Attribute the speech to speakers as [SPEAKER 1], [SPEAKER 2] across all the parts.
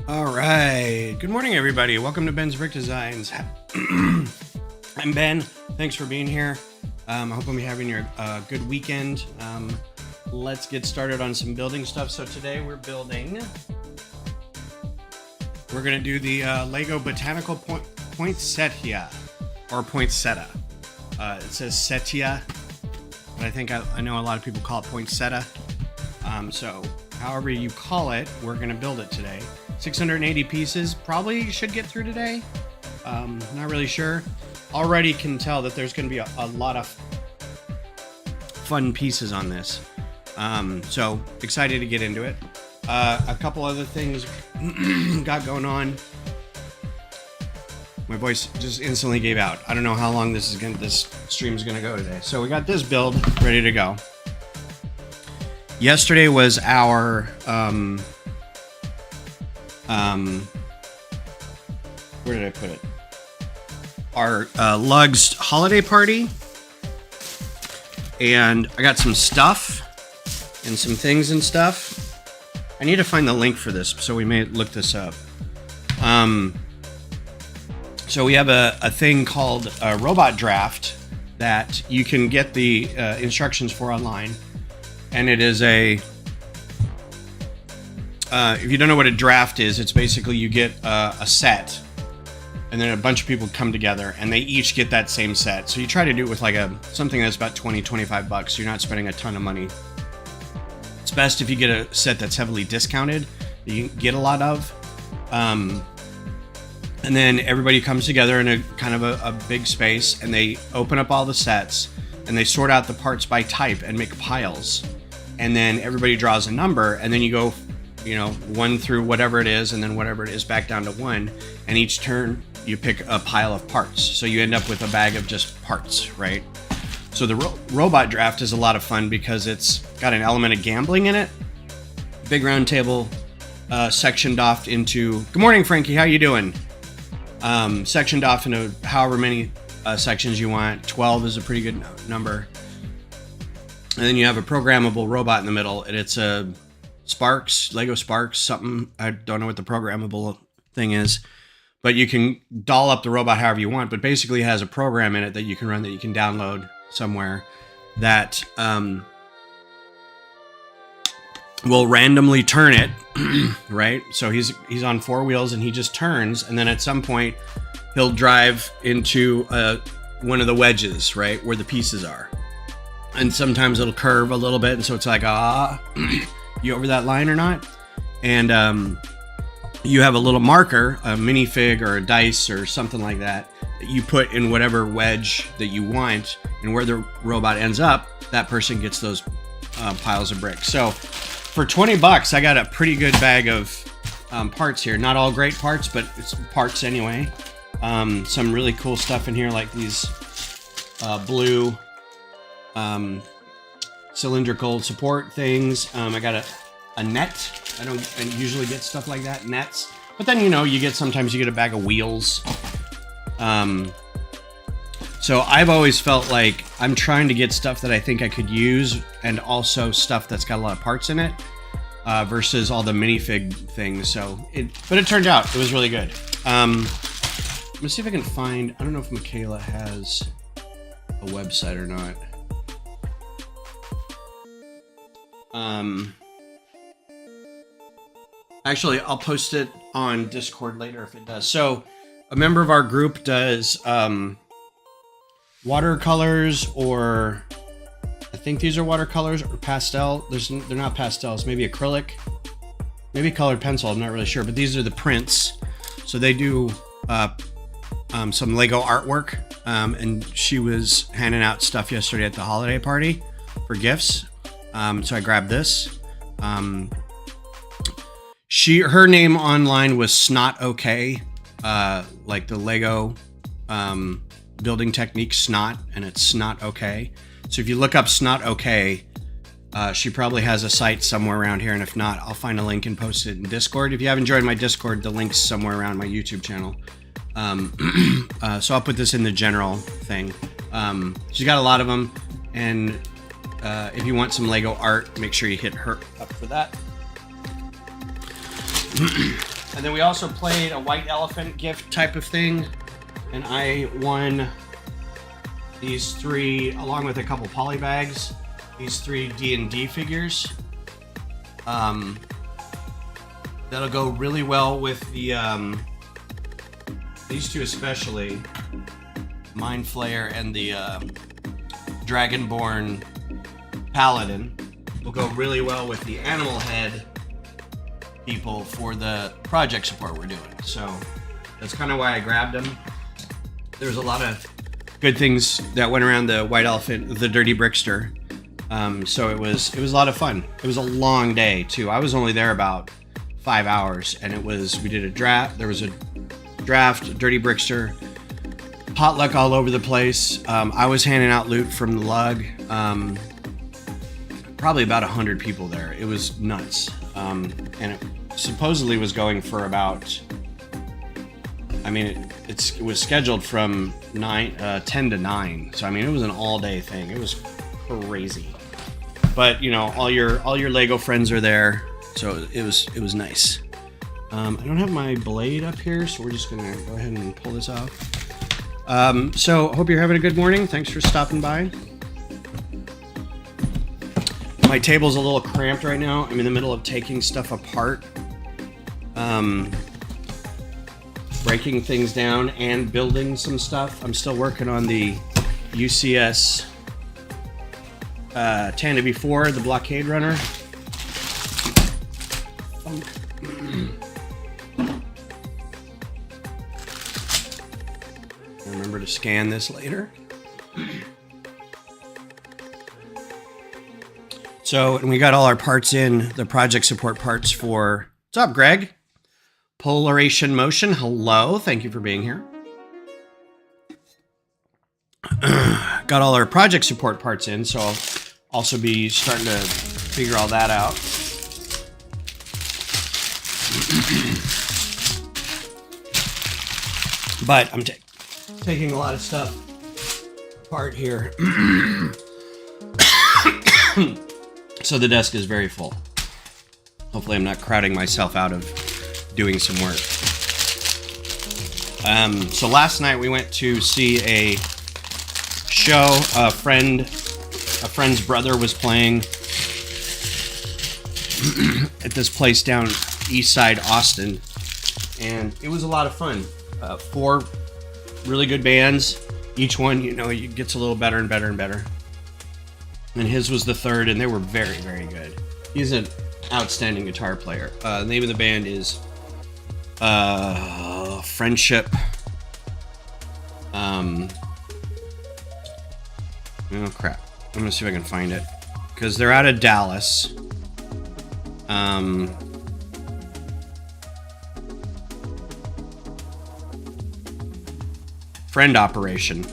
[SPEAKER 1] All right. Good morning, everybody. Welcome to Ben's Brick Designs. I'm Ben. Thanks for being here. I hope I'm having your good weekend. Let's get started on some building stuff. So today we're building. We're going to do the Lego Botanical Poinsettia or Poinsettia. It says Settia, but I think I know a lot of people call it Poinsettia. So however you call it, we're going to build it today. 680 pieces, probably should get through today. Not really sure. Already can tell that there's going to be a lot of fun pieces on this. So excited to get into it. A couple other things got going on. My voice just instantly gave out. I don't know how long this stream is gonna go today. So we got this build ready to go. Yesterday was our where did I put it? Our Lugs holiday party, and I got some stuff and some things and stuff. I need to find the link for this, so we may look this up. So we have a thing called a robot draft that you can get the instructions for online, and it is a if you don't know what a draft is, it's basically you get a set, and then a bunch of people come together and they each get that same set. So you try to do it with like something that's about 20-25 bucks. So you're not spending a ton of money. It's best if you get a set that's heavily discounted that you can get a lot of. And then everybody comes together in a kind of a big space, and they open up all the sets and they sort out the parts by type and make piles. And then everybody draws a number, and then you go, 1 through whatever it is, and then whatever it is back down to 1. And each turn you pick a pile of parts. So you end up with a bag of just parts, right? So the robot draft is a lot of fun because it's got an element of gambling in it. Big round table, sectioned off into, good morning, Frankie, how you doing? Sectioned off into however many sections you want. 12 is a pretty good number. And then you have a programmable robot in the middle, and it's a Lego Sparks, something. I don't know what the programmable thing is, but you can doll up the robot however you want, but basically it has a program in it that you can run, that you can download somewhere, that will randomly turn it, right? So he's on 4 wheels and he just turns, and then at some point he'll drive into one of the wedges, right, where the pieces are. And sometimes it'll curve a little bit, and so it's like, you over that line or not? And you have a little marker, a minifig or a dice or something like that you put in whatever wedge that you want, and where the robot ends up, that person gets those piles of bricks. So for 20 bucks, I got a pretty good bag of parts here. Not all great parts, but it's parts anyway. Some really cool stuff in here, like these blue cylindrical support things. I got a net. I don't usually get stuff like that, nets. But then, sometimes you get a bag of wheels. So I've always felt like I'm trying to get stuff that I think I could use, and also stuff that's got a lot of parts in it, versus all the minifig things. But it turned out it was really good. Let me see if I can find, I don't know if Michaela has a website or not. Actually, I'll post it on Discord later if it does. So a member of our group does watercolors, or I think these are watercolors, or pastel. They're not pastels, maybe acrylic, maybe colored pencil, I'm not really sure, but these are the prints. So they do some Lego artwork, and she was handing out stuff yesterday at the holiday party for gifts. So I grabbed this. Her name online was Snot Okay, like the Lego building technique Snot, and it's Snot Okay. So if you look up Snot Okay, she probably has a site somewhere around here, and if not, I'll find a link and post it in Discord. If you haven't joined my Discord, the link's somewhere around my YouTube channel. So I'll put this in the general thing. She's got a lot of them, and if you want some Lego art, make sure you hit her up for that. And then we also played a white elephant gift type of thing. And I won these 3, along with a couple poly bags, these 3 D&D figures. That'll go really well with the, these 2 especially, Mind Flayer and the Dragonborn Paladin. Will go really well with the Animal Head people for the project support we're doing. So that's kind of why I grabbed them. There's a lot of good things that went around the white elephant, the Dirty Brickster. So it was a lot of fun. It was a long day too. I was only there about 5 hours, and we did a draft. There was a draft, Dirty Brickster, potluck all over the place. I was handing out loot from the lug. Probably about 100 people there. It was nuts. And it supposedly was going for about, I mean, it was scheduled from 10 to 9. So I mean, it was an all-day thing. It was crazy. But you know, all your Lego friends are there, so it was nice. I don't have my blade up here, so we're just gonna go ahead and pull this off. So hope you're having a good morning. Thanks for stopping by. My table's a little cramped right now. I'm in the middle of taking stuff apart, breaking things down and building some stuff. I'm still working on the UCS Tanda B4, the blockade runner. Remember to scan this later. So, and we got all our parts in, the project support parts for, what's up, Greg? Polaration Motion, hello, thank you for being here. Got all our project support parts in, so I'll also be starting to figure all that out. But I'm taking a lot of stuff apart here. So the desk is very full. Hopefully I'm not crowding myself out of doing some work. So last night we went to see a show. A friend's brother was playing at this place down east side Austin, and it was a lot of fun. 4 really good bands. Each one, you know, it gets a little better and better and better. And his was the 3rd, and they were very, very good. He's an outstanding guitar player. The name of the band is Friendship. Oh crap! I'm gonna see if I can find it, because they're out of Dallas. Friend Operation.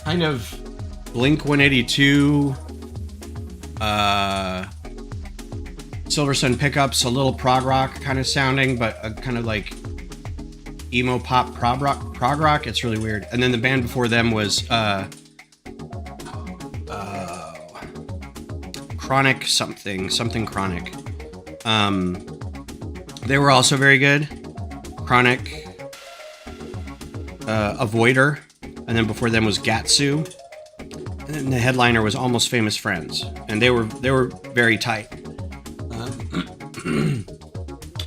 [SPEAKER 1] Kind of Blink 182, Silver Sun pickups, a little prog rock kind of sounding, but a kind of like emo pop prog rock. It's really weird. And then the band before them was Chronic something Chronic. They were also very good. Chronic, Avoider. And then before them was Gatsu, and then the headliner was Almost Famous Friends, and they were very tight.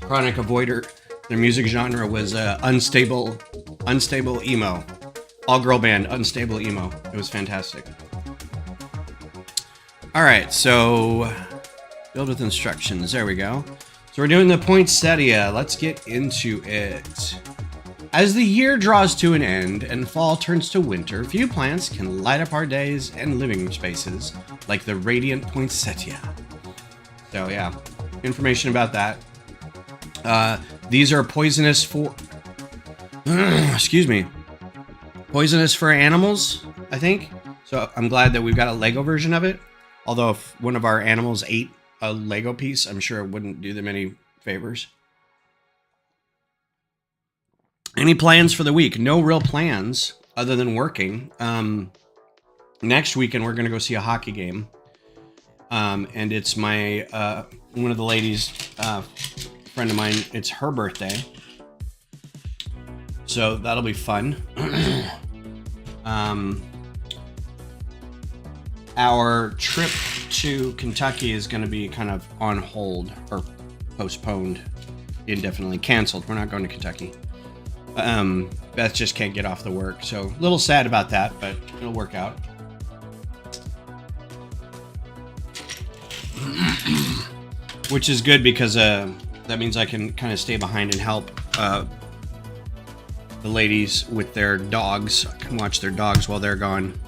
[SPEAKER 1] Chronic Avoider, their music genre was unstable emo, all girl band, unstable emo. It was fantastic. All right, so build with instructions. There we go. So we're doing the Poinsettia. Let's get into it. As the year draws to an end and fall turns to winter, few plants can light up our days and living spaces like the radiant Poinsettia. So yeah, information about that. These are poisonous for... excuse me. Poisonous for animals, I think. So I'm glad that we've got a Lego version of it. Although if one of our animals ate a Lego piece, I'm sure it wouldn't do them any favors. Any plans for the week? No real plans other than working. Next weekend, we're going to go see a hockey game. And it's my one of the ladies, friend of mine. It's her birthday, so that'll be fun. Our trip to Kentucky is going to be kind of on hold or postponed indefinitely, canceled. We're not going to Kentucky. Beth just can't get off the work, so a little sad about that, but it'll work out. Which is good because that means I can kind of stay behind and help the ladies with their dogs. I can watch their dogs while they're gone.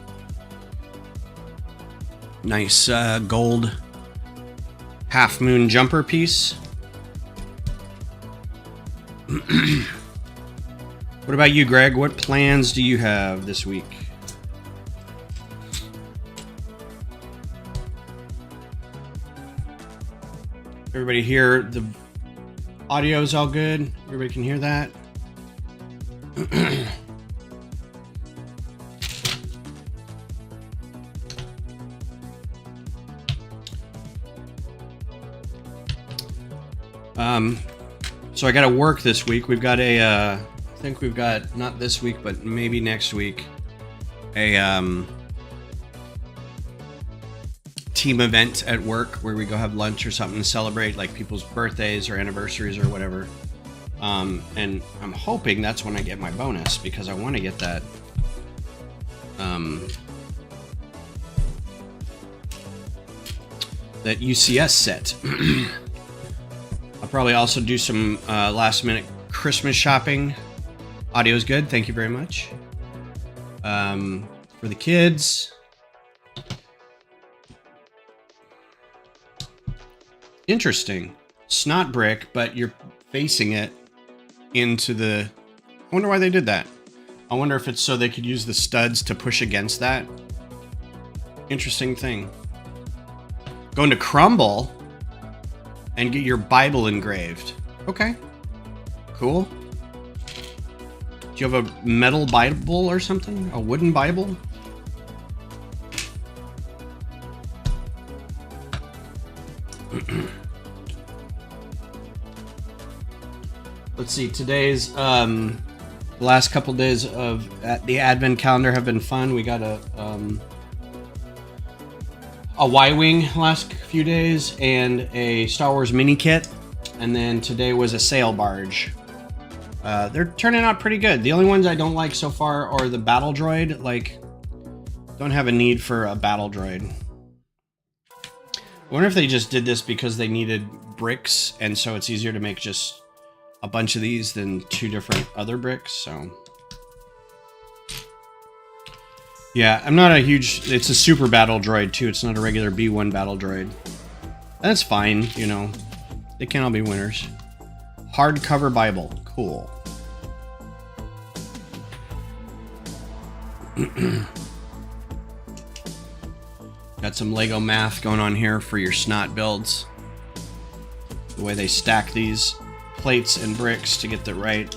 [SPEAKER 1] Nice gold half moon jumper piece. What about you, Greg? What plans do you have this week? Everybody hear the audio's all good? Everybody can hear that? So I got to work this week. We've got I think we've got, not this week, but maybe next week, a team event at work where we go have lunch or something to celebrate like people's birthdays or anniversaries or whatever. And I'm hoping that's when I get my bonus because I want to get that that UCS set. I'll probably also do some last minute Christmas shopping. Audio is good. Thank you very much. For the kids. Interesting. Snot brick, but you're facing it into the... I wonder why they did that. I wonder if it's so they could use the studs to push against that. Interesting thing. Going to Crumble and get your Bible engraved. Okay. Cool. Do you have a metal Bible or something? A wooden Bible? Let's see. Today's the last couple days of the Advent calendar have been fun. We got a Y-wing last few days and a Star Wars mini kit, and then today was a sail barge. They're turning out pretty good. The only ones I don't like so far are the battle droid. Like, don't have a need for a battle droid. I wonder if they just did this because they needed bricks, and so it's easier to make just a bunch of these than two different other bricks, so... Yeah, I'm not a huge... It's a super battle droid, too. It's not a regular B1 battle droid. That's fine, you know. They can't all be winners. Hardcover Bible. Cool. Got some Lego math going on here for your snot builds. The way they stack these plates and bricks to get the right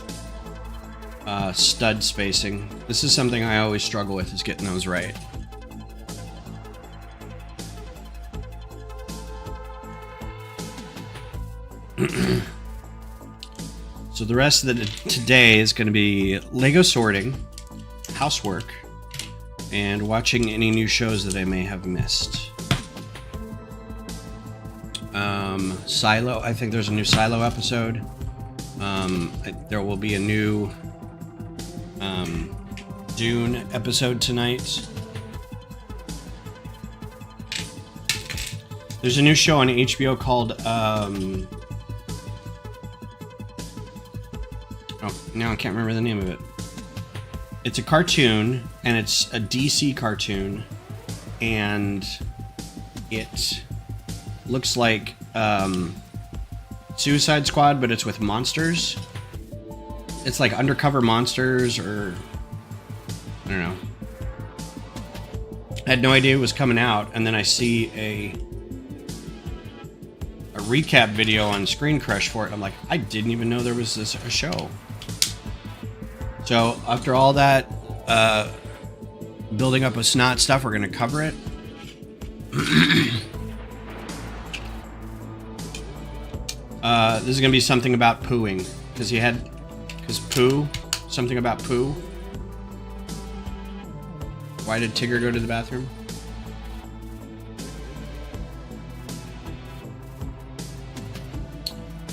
[SPEAKER 1] stud spacing. This is something I always struggle with, is getting those right. So the rest of today is going to be Lego sorting, housework, and watching any new shows that I may have missed. Silo, I think there's a new Silo episode. There will be a new Dune episode tonight. There's a new show on HBO called oh, now I can't remember the name of it. It's a cartoon, and it's a DC cartoon, and it looks like Suicide Squad, but it's with monsters. It's like Undercover Monsters, or I don't know. I had no idea it was coming out, and then I see a recap video on Screen Crush for it. I'm like, I didn't even know there was a show. So after all that building up of snot stuff, we're gonna cover it. This is gonna be something about pooing, because poo, something about poo. Why did Tigger go to the bathroom?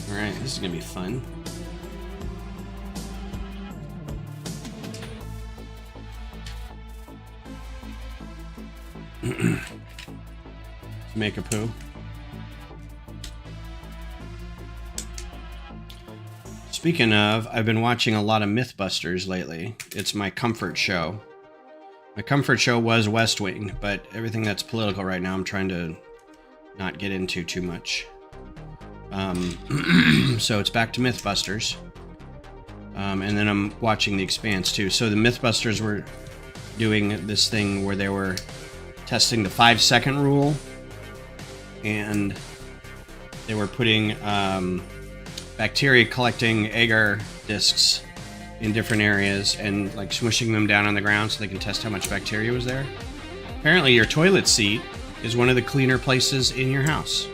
[SPEAKER 1] All right, this is gonna be fun. Make a poo. Speaking of, I've been watching a lot of Mythbusters lately. It's my comfort show. My comfort show was West Wing, but everything that's political right now I'm trying to not get into too much. So it's back to Mythbusters. And then I'm watching The Expanse too. So the Mythbusters were doing this thing where they were testing the 5-second rule, and they were putting bacteria collecting agar discs in different areas and like smushing them down on the ground so they can test how much bacteria was there. Apparently your toilet seat is one of the cleaner places in your house.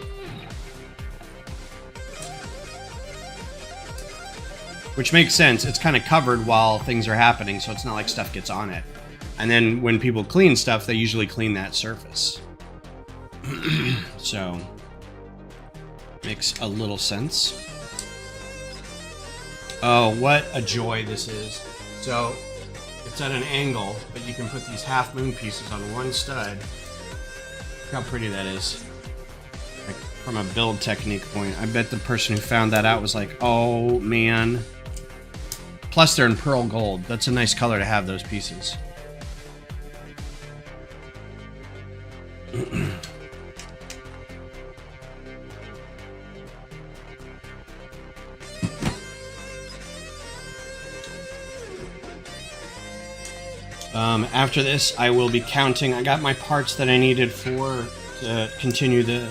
[SPEAKER 1] Which makes sense. It's kind of covered while things are happening, so it's not like stuff gets on it. And then when people clean stuff, they usually clean that surface. So, makes a little sense. Oh, what a joy this is. So, it's at an angle, but you can put these half moon pieces on one stud. Look how pretty that is. Like, from a build technique point. I bet the person who found that out was like, oh man. Plus they're in pearl gold. That's a nice color to have, those pieces. After this, I will be counting. I got my parts that I needed to continue the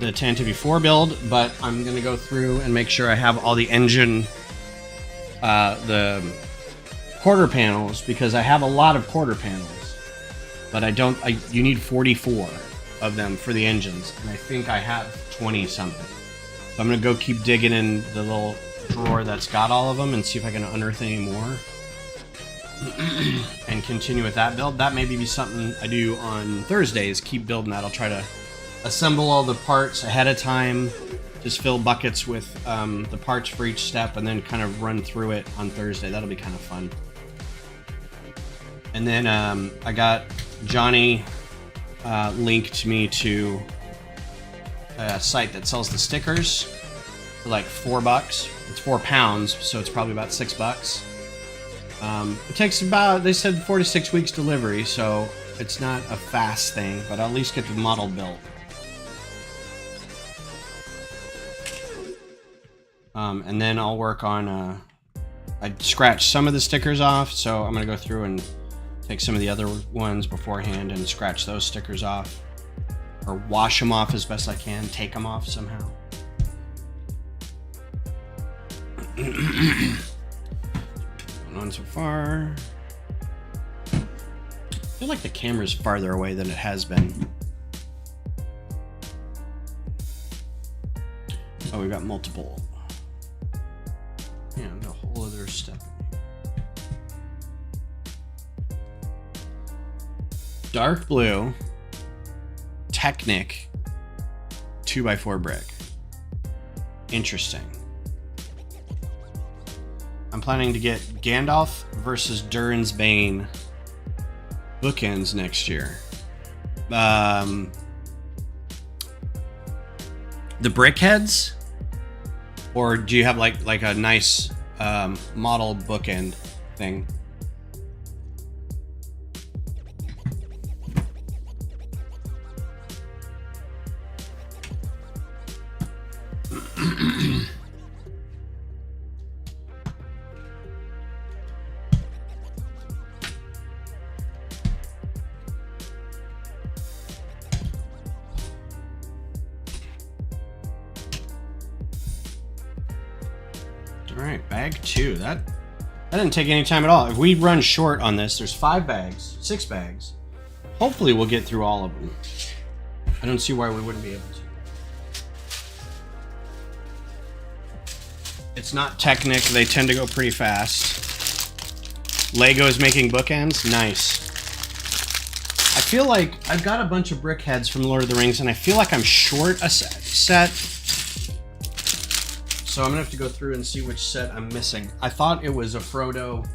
[SPEAKER 1] Tantive 4 build, but I'm going to go through and make sure I have all the engine, the quarter panels, because I have a lot of quarter panels, but you need 44 of them for the engines, and I think I have 20 something. So I'm going to go keep digging in the little drawer that's got all of them and see if I can unearth any more and continue with that build. That may be something I do on Thursdays, keep building that. I'll try to assemble all the parts ahead of time, just fill buckets with the parts for each step, and then kind of run through it on Thursday. That'll be kind of fun. And then I got Johnny linked me to a site that sells the stickers for like $4. It's 4 pounds, so it's probably about $6. It takes about, they said 4 to 6 weeks delivery, so it's not a fast thing, but I'll at least get the model built. And then I'll work on, I scratched some of the stickers off, so I'm going to go through and take some of the other ones beforehand and scratch those stickers off. Or wash them off as best I can, take them off somehow. Going on so far. I feel like the camera's farther away than it has been. Oh, we've got multiple. And a whole other step. Dark blue Technic 2x4 brick. Interesting. I'm planning to get Gandalf versus Durin's Bane bookends next year. The brickheads, or do you have like a nice model bookend thing? Alright, bag 2. That didn't take any time at all. If we run short on this, there's 5 bags, 6 bags. Hopefully we'll get through all of them. I don't see why we wouldn't be able to. It's not Technic. They tend to go pretty fast. Lego is making bookends. Nice. I feel like I've got a bunch of brick heads from Lord of the Rings, and I feel like I'm short a set. So I'm gonna have to go through and see which set I'm missing. I thought it was a Frodo.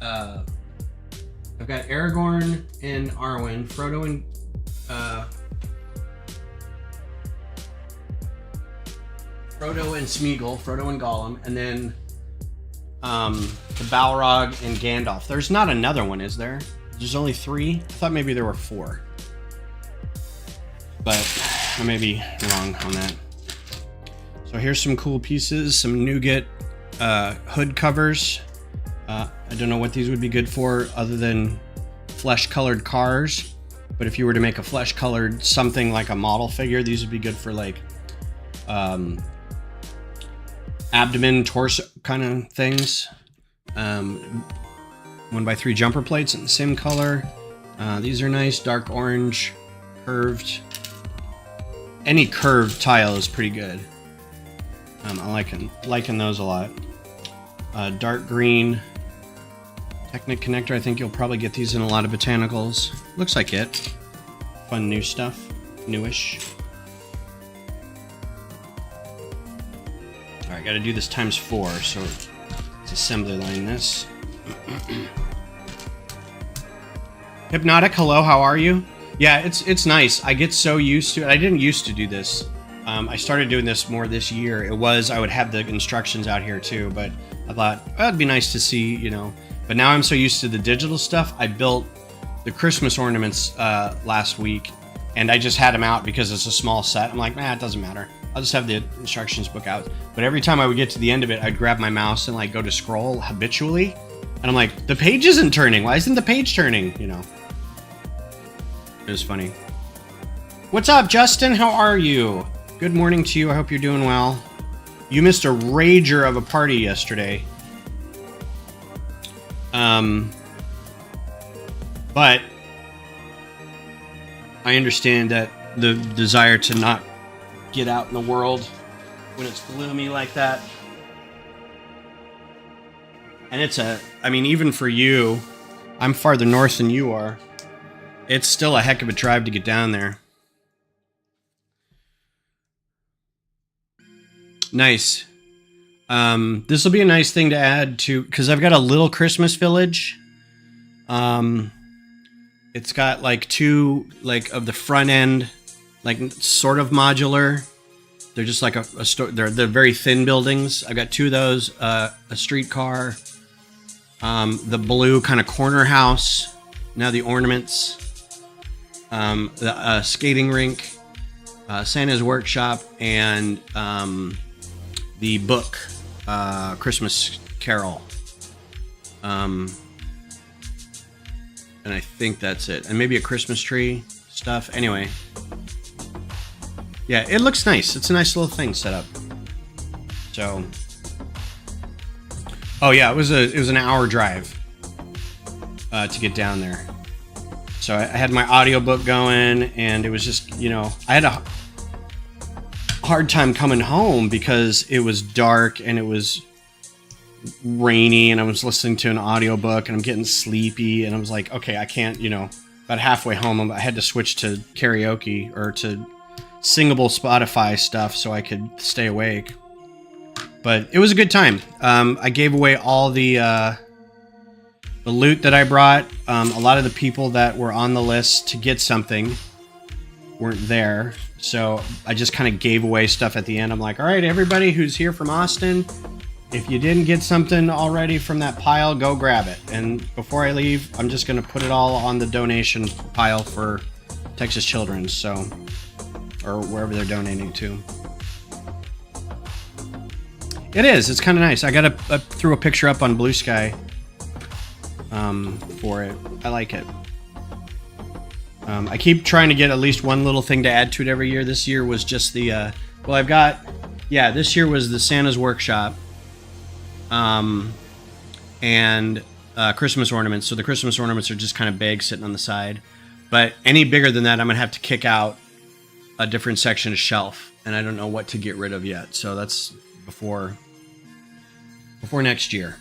[SPEAKER 1] I've got Aragorn and Arwen, Frodo and Smeagol, Frodo and Gollum, and then the Balrog and Gandalf. There's not another one, is there? There's only 3? I thought maybe there were 4. But I may be wrong on that. So here's some cool pieces, some nougat hood covers. I don't know what these would be good for other than flesh-colored cars. But if you were to make a flesh-colored something like a model figure, these would be good for like abdomen, torso kind of things. 1x3 jumper plates in the same color. These are nice, dark orange, curved. Any curved tile is pretty good. I liking those a lot. Dark green Technic connector. I think you'll probably get these in a lot of botanicals. Looks like it. Fun new stuff. Newish. Alright, gotta do this times 4, so let's assembly line this. Hypnotic, hello, how are you? Yeah, it's nice. I get so used to it. I didn't used to do this. I started doing this more this year. I would have the instructions out here too, but I thought, oh, it'd be nice to see, you know. But now I'm so used to the digital stuff. I built the Christmas ornaments last week, and I just had them out because it's a small set. I'm like, nah, it doesn't matter. I'll just have the instructions book out. But every time I would get to the end of it, I'd grab my mouse and like go to scroll habitually. And I'm like, the page isn't turning. Why isn't the page turning? You know. It was funny. What's up, Justin? How are you? Good morning to you. I hope you're doing well. You missed a rager of a party yesterday. But I understand that the desire to not get out in the world when it's gloomy like that. And I mean, even for you, I'm farther north than you are. It's still a heck of a drive to get down there. Nice. This will be a nice thing to add to, because I've got a little Christmas village. It's got like 2 like of the front end, like sort of modular. They're just like they're very thin buildings. I've got 2 of those, a streetcar, the blue kind of corner house. Now the ornaments, the skating rink, Santa's workshop, and the book, Christmas Carol. And I think that's it. And maybe a Christmas tree stuff. Anyway. Yeah, it looks nice. It's a nice little thing set up. So. Oh yeah, it was an hour drive to get down there. So I had my audiobook going, and it was just, you know, I had a hard time coming home because it was dark and it was rainy, and I was listening to an audiobook and I'm getting sleepy, and I was like, okay, I can't, you know. About halfway home, I had to switch to karaoke or to singable Spotify stuff so I could stay awake. But it was a good time. I gave away all the loot that I brought. A lot of the people that were on the list to get something weren't there, so I just kind of gave away stuff at the end. I'm like, all right, everybody who's here from Austin, if you didn't get something already from that pile, go grab it. And before I leave, I'm just going to put it all on the donation pile for Texas Children's, so, or wherever they're donating to. It is. It's kind of nice. I threw a picture up on Blue Sky for it. I like it. I keep trying to get at least one little thing to add to it every year. This year was just the, well, I've got, yeah, this year was the Santa's Workshop. And Christmas ornaments. So the Christmas ornaments are just kind of bags sitting on the side. But any bigger than that, I'm gonna have to kick out a different section of shelf, and I don't know what to get rid of yet. So that's before next year.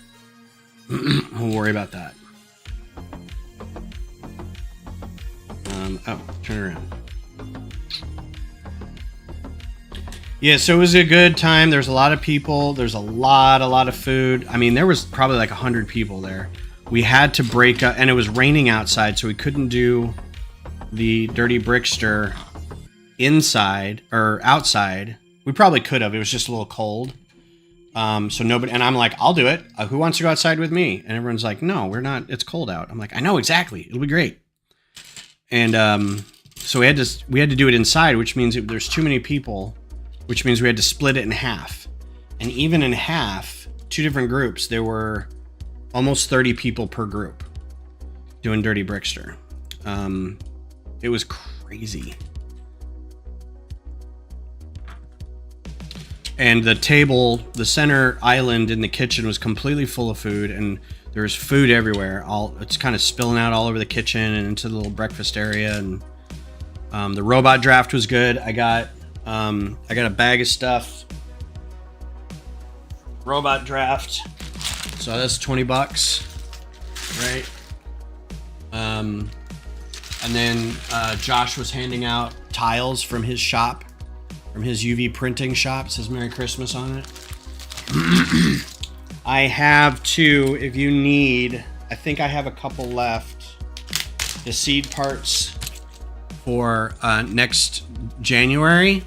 [SPEAKER 1] We'll worry about that. Oh, turn around. Yeah, so it was a good time. There's a lot of people. There's a lot of food. I mean, there was probably like 100 people there. We had to break up, and it was raining outside, so we couldn't do the Dirty Brickster inside or outside. We probably could have. It was just a little cold. So nobody, and I'm like, I'll do it. Who wants to go outside with me? And everyone's like, no, we're not. It's cold out. I'm like, I know exactly. It'll be great. And so we had to do it inside, which means there's too many people, which means we had to split it in half. And even in half, 2 different groups, there were almost 30 people per group doing Dirty Brickster. It was crazy. And the table, the center island in the kitchen was completely full of food, and there was food everywhere. It's kind of spilling out all over the kitchen and into the little breakfast area. And the robot draft was good. I got a bag of stuff. Robot draft. So that's $20, right? And then Josh was handing out tiles from his shop, from his UV printing shop. It says Merry Christmas on it. I have 2 if you need. I think I have a couple left. The seed parts for next January.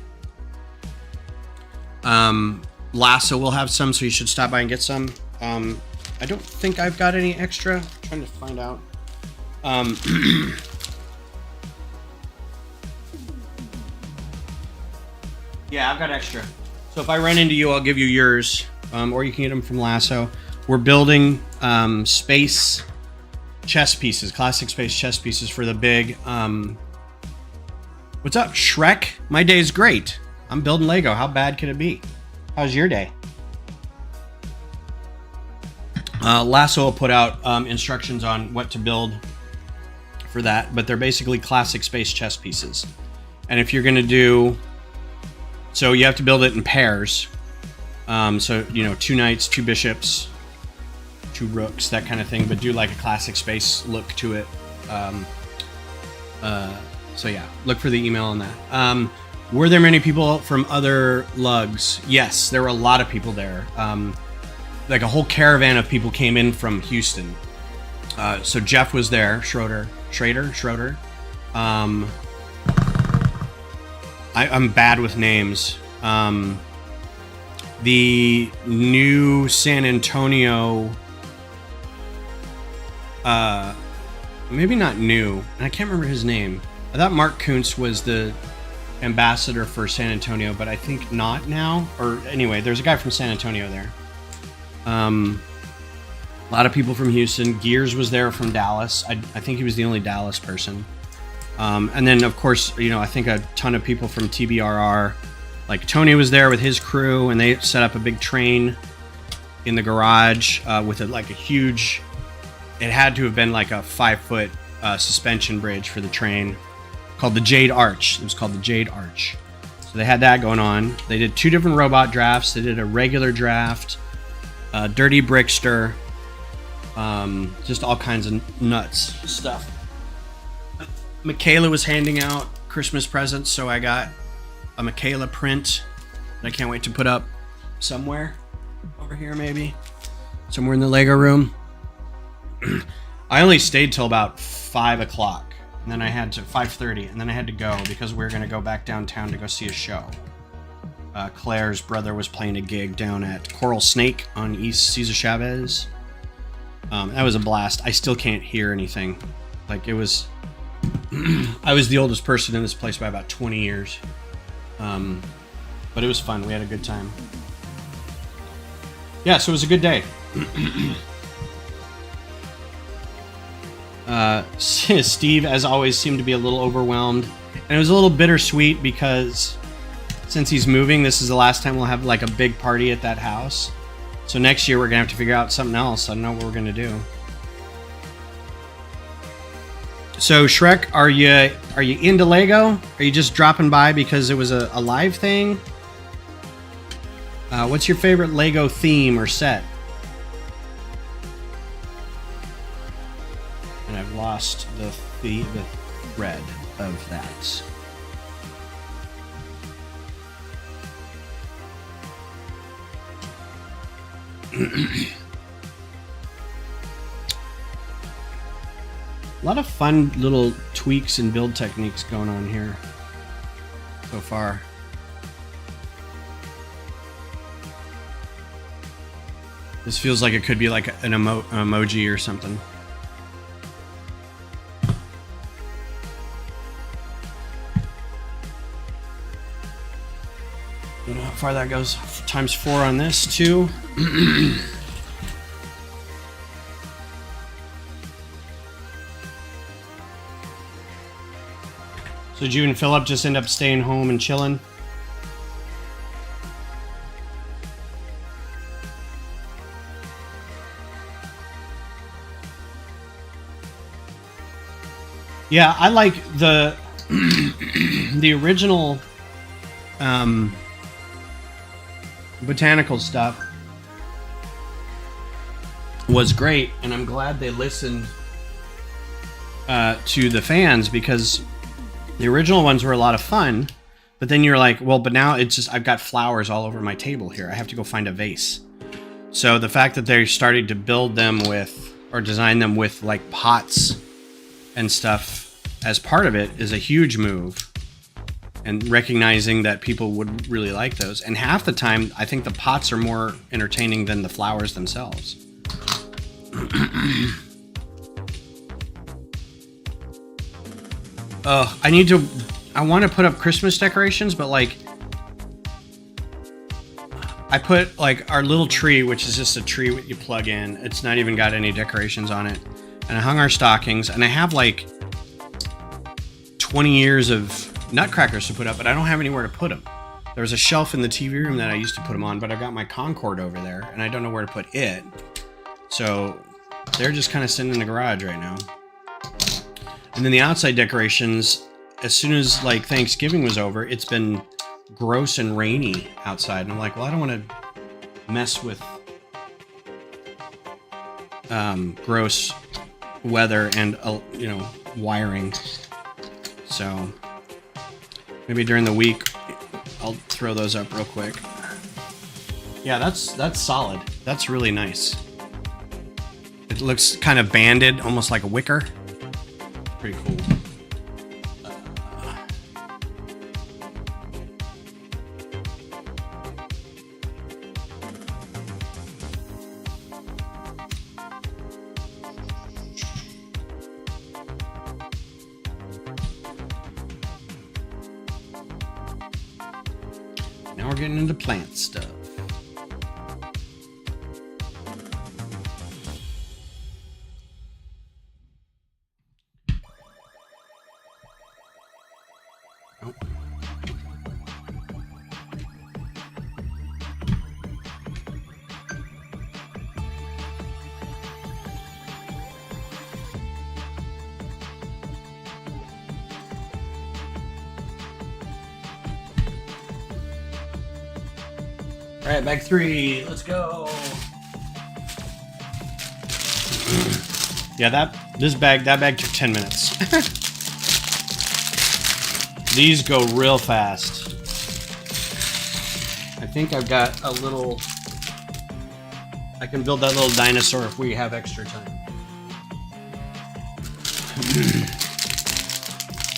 [SPEAKER 1] Lasso will have some, so you should stop by and get some. I don't think I've got any extra. I'm trying to find out. Yeah, I've got extra. So if I run into you, I'll give you yours, or you can get them from Lasso. We're building space chess pieces, classic space chess pieces for the big. What's up, Shrek? My day's great. I'm building Lego. How bad could it be? How's your day? Lasso will put out instructions on what to build for that, but they're basically classic space chess pieces. And if you're going to do, so you have to build it in pairs. So, 2 knights, 2 bishops, 2 rooks, that kind of thing, but do like a classic space look to it. So yeah, look for the email on that. Were there many people from other lugs? Yes, there were a lot of people there. Like a whole caravan of people came in from Houston. So Jeff was there, Schroeder. I'm bad with names. The new San Antonio, maybe not new, and I can't remember his name. I thought Mark Kuntz was the ambassador for San Antonio, but I think not now. Or anyway, there's a guy from San Antonio there. A lot of people from Houston. Gears was there from Dallas. I think he was the only Dallas person. And then, of course, I think a ton of people from TBRR. Like Tony was there with his crew, and they set up a big train in the garage with a huge. It had to have been like a 5-foot suspension bridge for the train, called the Jade Arch. It was called the Jade Arch. So they had that going on. They did 2 different robot drafts. They did a regular draft, Dirty Brickster, just all kinds of nuts stuff. Michaela was handing out Christmas presents, so I got a Michaela print that I can't wait to put up somewhere over here, maybe somewhere in the Lego room. I only stayed till about 5 o'clock, and then I had to 5:30, and then I had to go because we were going to go back downtown to go see a show. Claire's brother was playing a gig down at Coral Snake on East Cesar Chavez. That was a blast. I still can't hear anything. It was. I was the oldest person in this place by about 20 years. But it was fun. We had a good time. Yeah, so it was a good day. Steve, as always, seemed to be a little overwhelmed. And it was a little bittersweet because since he's moving, this is the last time we'll have a big party at that house. So next year we're going to have to figure out something else. I don't know what we're going to do. So Shrek, are you into Lego? Are you just dropping by because it was a live thing? What's your favorite Lego theme or set? And I've lost the thread of that. A lot of fun little tweaks and build techniques going on here so far. This feels like it could be like an emoji or something. Don't know how far that goes. Times 4 on this too. So did you and Philip just end up staying home and chilling? Yeah, I like the the original Botanical stuff was great, and I'm glad they listened to the fans, because the original ones were a lot of fun, but then you're like, well, but now it's just, I've got flowers all over my table here. I have to go find a vase. So the fact that they started to build them with, or design them with like pots and stuff as part of it is a huge move. And recognizing that people would really like those. And half the time, I think the pots are more entertaining than the flowers themselves. I want to put up Christmas decorations, but like, I put like our little tree, which is just a tree that you plug in. It's not even got any decorations on it. And I hung our stockings, and I have like 20 years of nutcrackers to put up, but I don't have anywhere to put them. There was a shelf in the TV room that I used to put them on, but I've got my Concord over there, and I don't know where to put it. So they're just kind of sitting in the garage right now. And then the outside decorations, as soon as like Thanksgiving was over, it's been gross and rainy outside. And I'm like, well, I don't want to mess with gross weather and, wiring. So maybe during the week, I'll throw those up real quick. Yeah, that's solid. That's really nice. It looks kind of banded, almost like a wicker. Pretty cool. Now we're getting into plant stuff. Nope. All right, bag 3. Let's go. Yeah, that bag took 10 minutes. These go real fast. I think I've got a little... I can build that little dinosaur if we have extra time.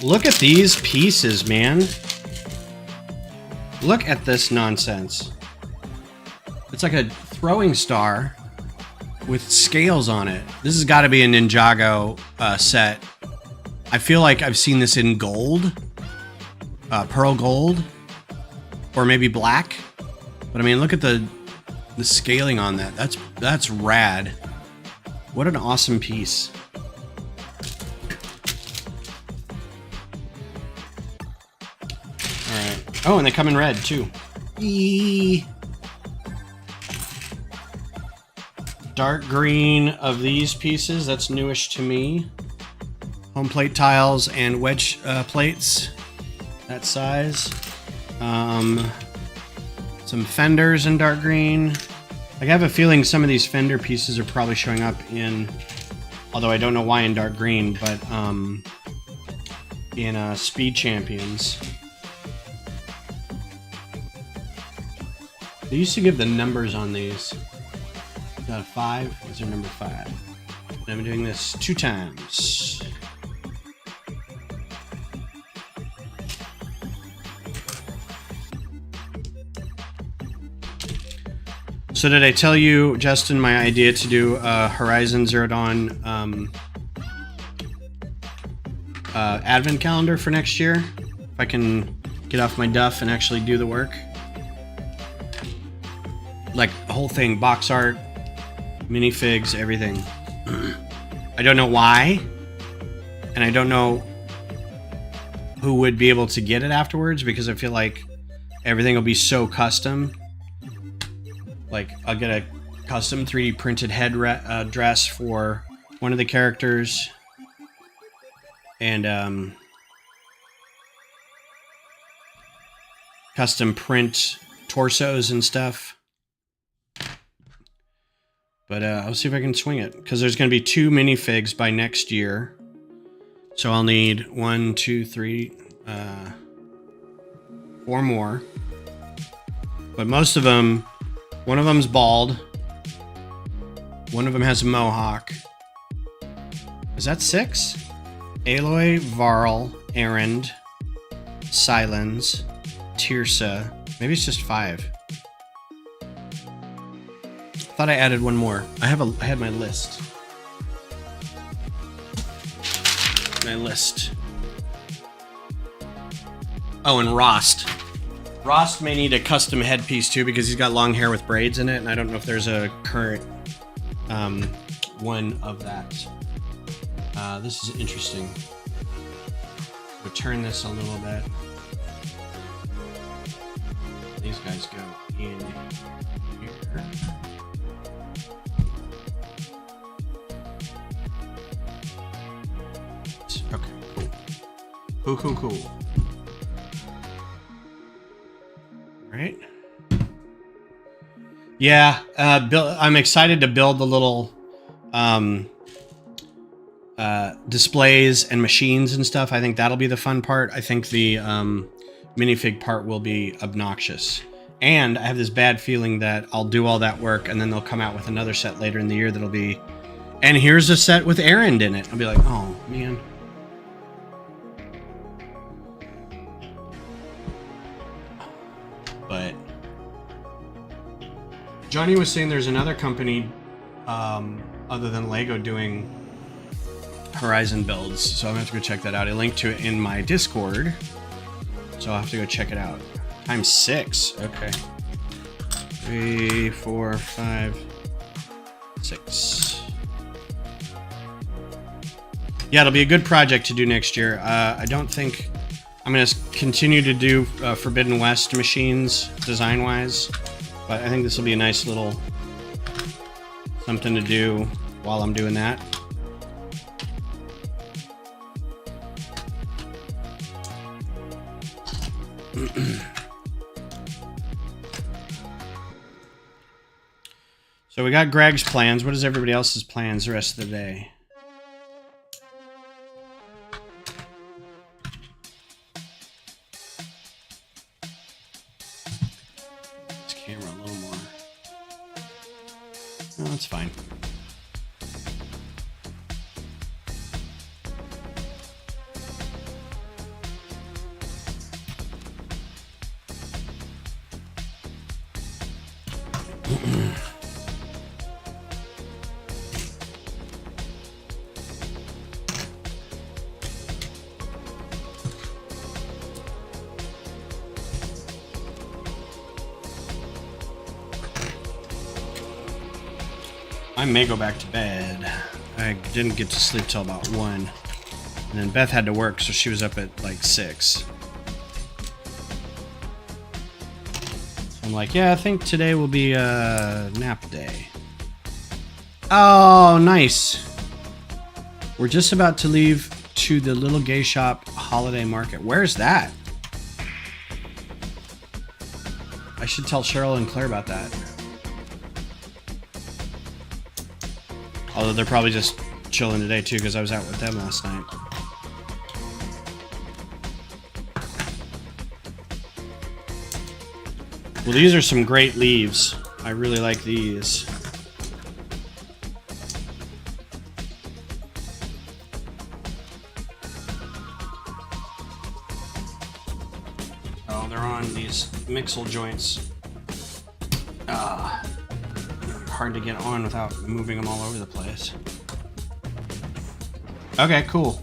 [SPEAKER 1] Look at these pieces, man. Look at this nonsense. It's like a throwing star with scales on it. This has got to be a Ninjago set. I feel like I've seen this in gold. Pearl gold. Or maybe black. But I mean, look at the scaling on that. That's rad. What an awesome piece. Alright. Oh, and they come in red too. Eee. Dark green of these pieces. That's newish to me. home plate tiles and wedge plates, that size. Some fenders in dark green. I have a feeling some of these fender pieces are probably showing up in, although I don't know why in dark green, but in Speed Champions. They used to give the numbers on these. Is that a 5? Is there number 5? And I'm doing this 2 times. So did I tell you, Justin, my idea to do a Horizon Zero Dawn advent calendar for next year? If I can get off my duff and actually do the work. Like the whole thing, box art, minifigs, everything. I don't know why, and I don't know who would be able to get it afterwards, because I feel like everything will be so custom. Like, I'll get a custom 3D printed head dress for one of the characters. And, custom print torsos and stuff. But, I'll see if I can swing it. Because there's going to be 2 minifigs by next year. So I'll need 1, 2, 3, 4 more. But most of them... One of them's bald. One of them has a mohawk. Is that 6? Aloy, Varl, Erend, Silens, Tirsa. Maybe it's just 5. Thought I added one more. I had my list. My list. Oh, and Rost. Rost may need a custom headpiece too, because he's got long hair with braids in it, and I don't know if there's a current one of that. This is interesting. We'll turn this a little bit. These guys go in here. Okay, cool. Cool. Right. Yeah, I'm excited to build the little displays and machines and stuff. I think that'll be the fun part. I think the minifig part will be obnoxious. And I have this bad feeling that I'll do all that work and then they'll come out with another set later in the year that'll be, and here's a set with Erend in it. I'll be like, oh, man. But Johnny was saying there's another company other than Lego doing Horizon builds, so I'm gonna have to go check that out. I linked to it in my Discord, so I'll have to go check it out. Times 6, okay. 3, 4, 5, 6. Yeah, it'll be a good project to do next year. I don't think I'm going to continue to do Forbidden West machines, design-wise, but I think this will be a nice little something to do while I'm doing that. So we got Greg's plans. What is everybody else's plans the rest of the day? That's fine. I may go back to bed. I didn't get to sleep till about 1. And then Beth had to work, so she was up at like 6. So I'm like, yeah, I think today will be a nap day. Oh, nice. We're just about to leave to the Little Gay Shop Holiday Market. Where's that? I should tell Cheryl and Claire about that. Although they're probably just chilling today too, because I was out with them last night. Well, these are some great leaves. I really like these. Oh, they're on these mixel joints. Hard to get on without moving them all over the place. Okay, cool.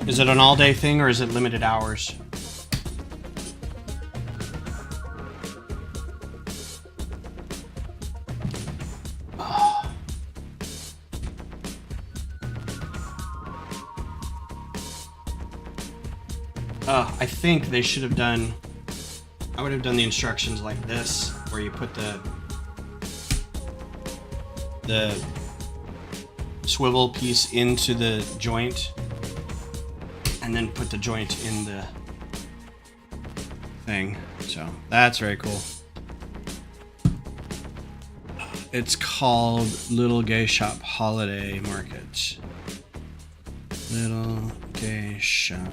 [SPEAKER 1] Is it an all-day thing or is it limited hours? I think they should have done... I would have done the instructions like this, where you put the swivel piece into the joint, and then put the joint in the thing. So that's very cool. It's called Little Gay Shop Holiday Market. Little Gay Shop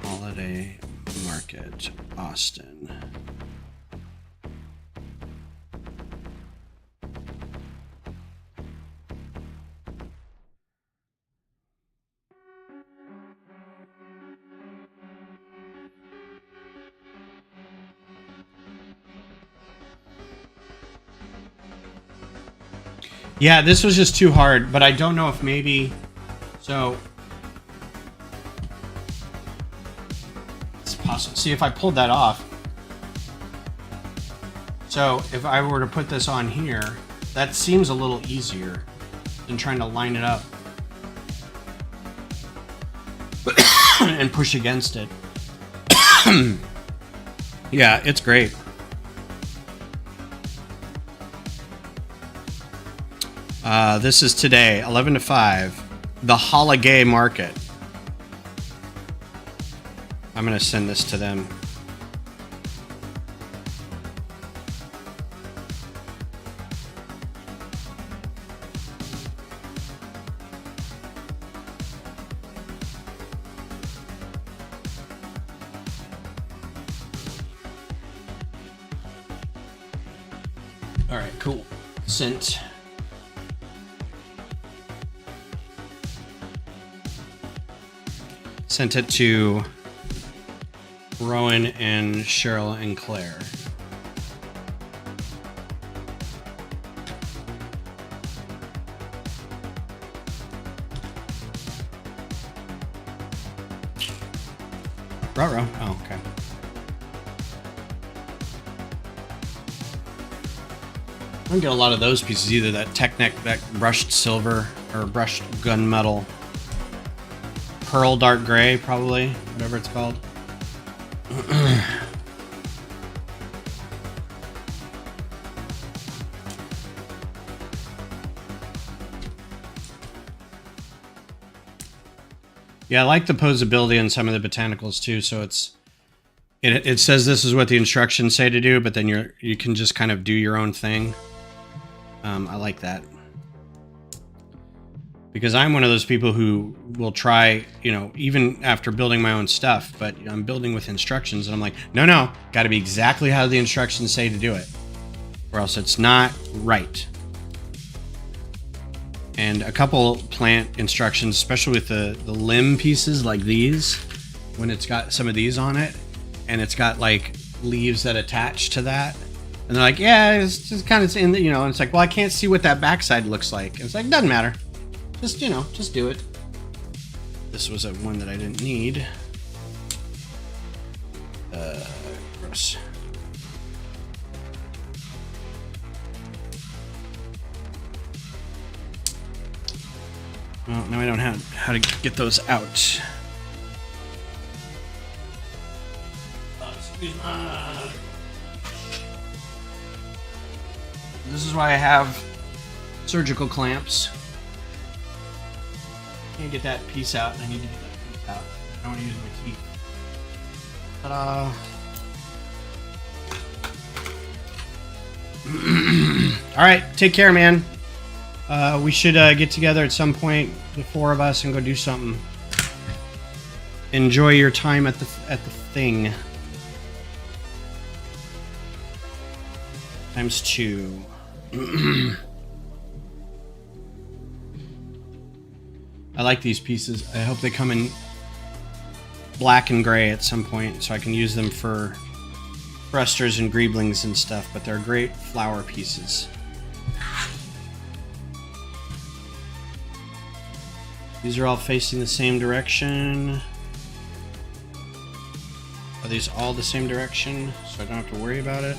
[SPEAKER 1] Holiday Market, Austin. Yeah, this was just too hard, but I don't know if maybe... So... It's possible. See, if I pulled that off... So, if I were to put this on here, that seems a little easier than trying to line it up and push against it. Yeah, it's great. This is today, 11 to 5, the Holiday Market. I'm going to send this to them. All right, cool. Sent. Sent it to Rowan and Cheryl and Claire. Ruh-roh. Oh, okay. I don't get a lot of those pieces either. That Technic, that brushed silver or brushed gunmetal. Pearl dark gray, probably, whatever it's called. Yeah, I like the posability in some of the botanicals too. So it says this is what the instructions say to do, but then you can just kind of do your own thing. I like that. Because I'm one of those people who will try, you know, even after building my own stuff, but I'm building with instructions and I'm like, no, got to be exactly how the instructions say to do it, or else it's not right. And a couple plant instructions, especially with the limb pieces like these, when it's got some of these on it and it's got like leaves that attach to that. And they're like, yeah, it's just kind of in the, you know, and it's like, well, I can't see what that backside looks like. And it's like, doesn't matter. Just, you know, just do it. This was a one that I didn't need. Gross. Well, now I don't have how to get those out. Excuse me. This is why I have surgical clamps. Can't get that piece out. I need to get that piece out. I don't want to use my teeth. Ta-da! All right, take care, man. We should get together at some point, the four of us, and go do something. Enjoy your time at the thing. Times 2. I like these pieces. I hope they come in black and gray at some point so I can use them for thrusters and greeblings and stuff, but they're great flower pieces. These are all facing the same direction. Are these all the same direction so I don't have to worry about it?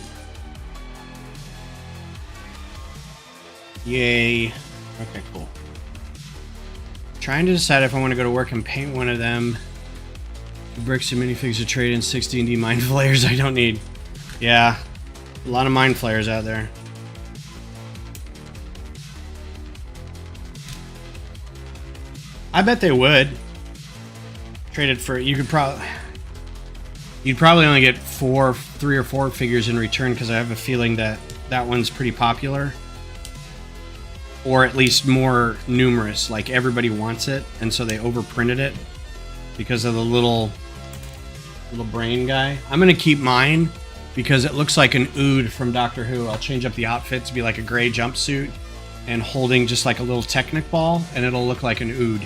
[SPEAKER 1] Yay. Okay, cool. Trying to decide if I want to go to work and paint one of them. Bricks and minifigs to trade in 16D mind flayers I don't need. Yeah, a lot of mind flayers out there. I bet they would. Trade it for, you'd probably only get 3 or 4 figures in return because I have a feeling that that one's pretty popular. Or at least more numerous, like everybody wants it, and so they overprinted it because of the little brain guy. I'm gonna keep mine because it looks like an Ood from Doctor Who. I'll change up the outfit to be like a gray jumpsuit and holding just like a little Technic ball, and it'll look like an Ood.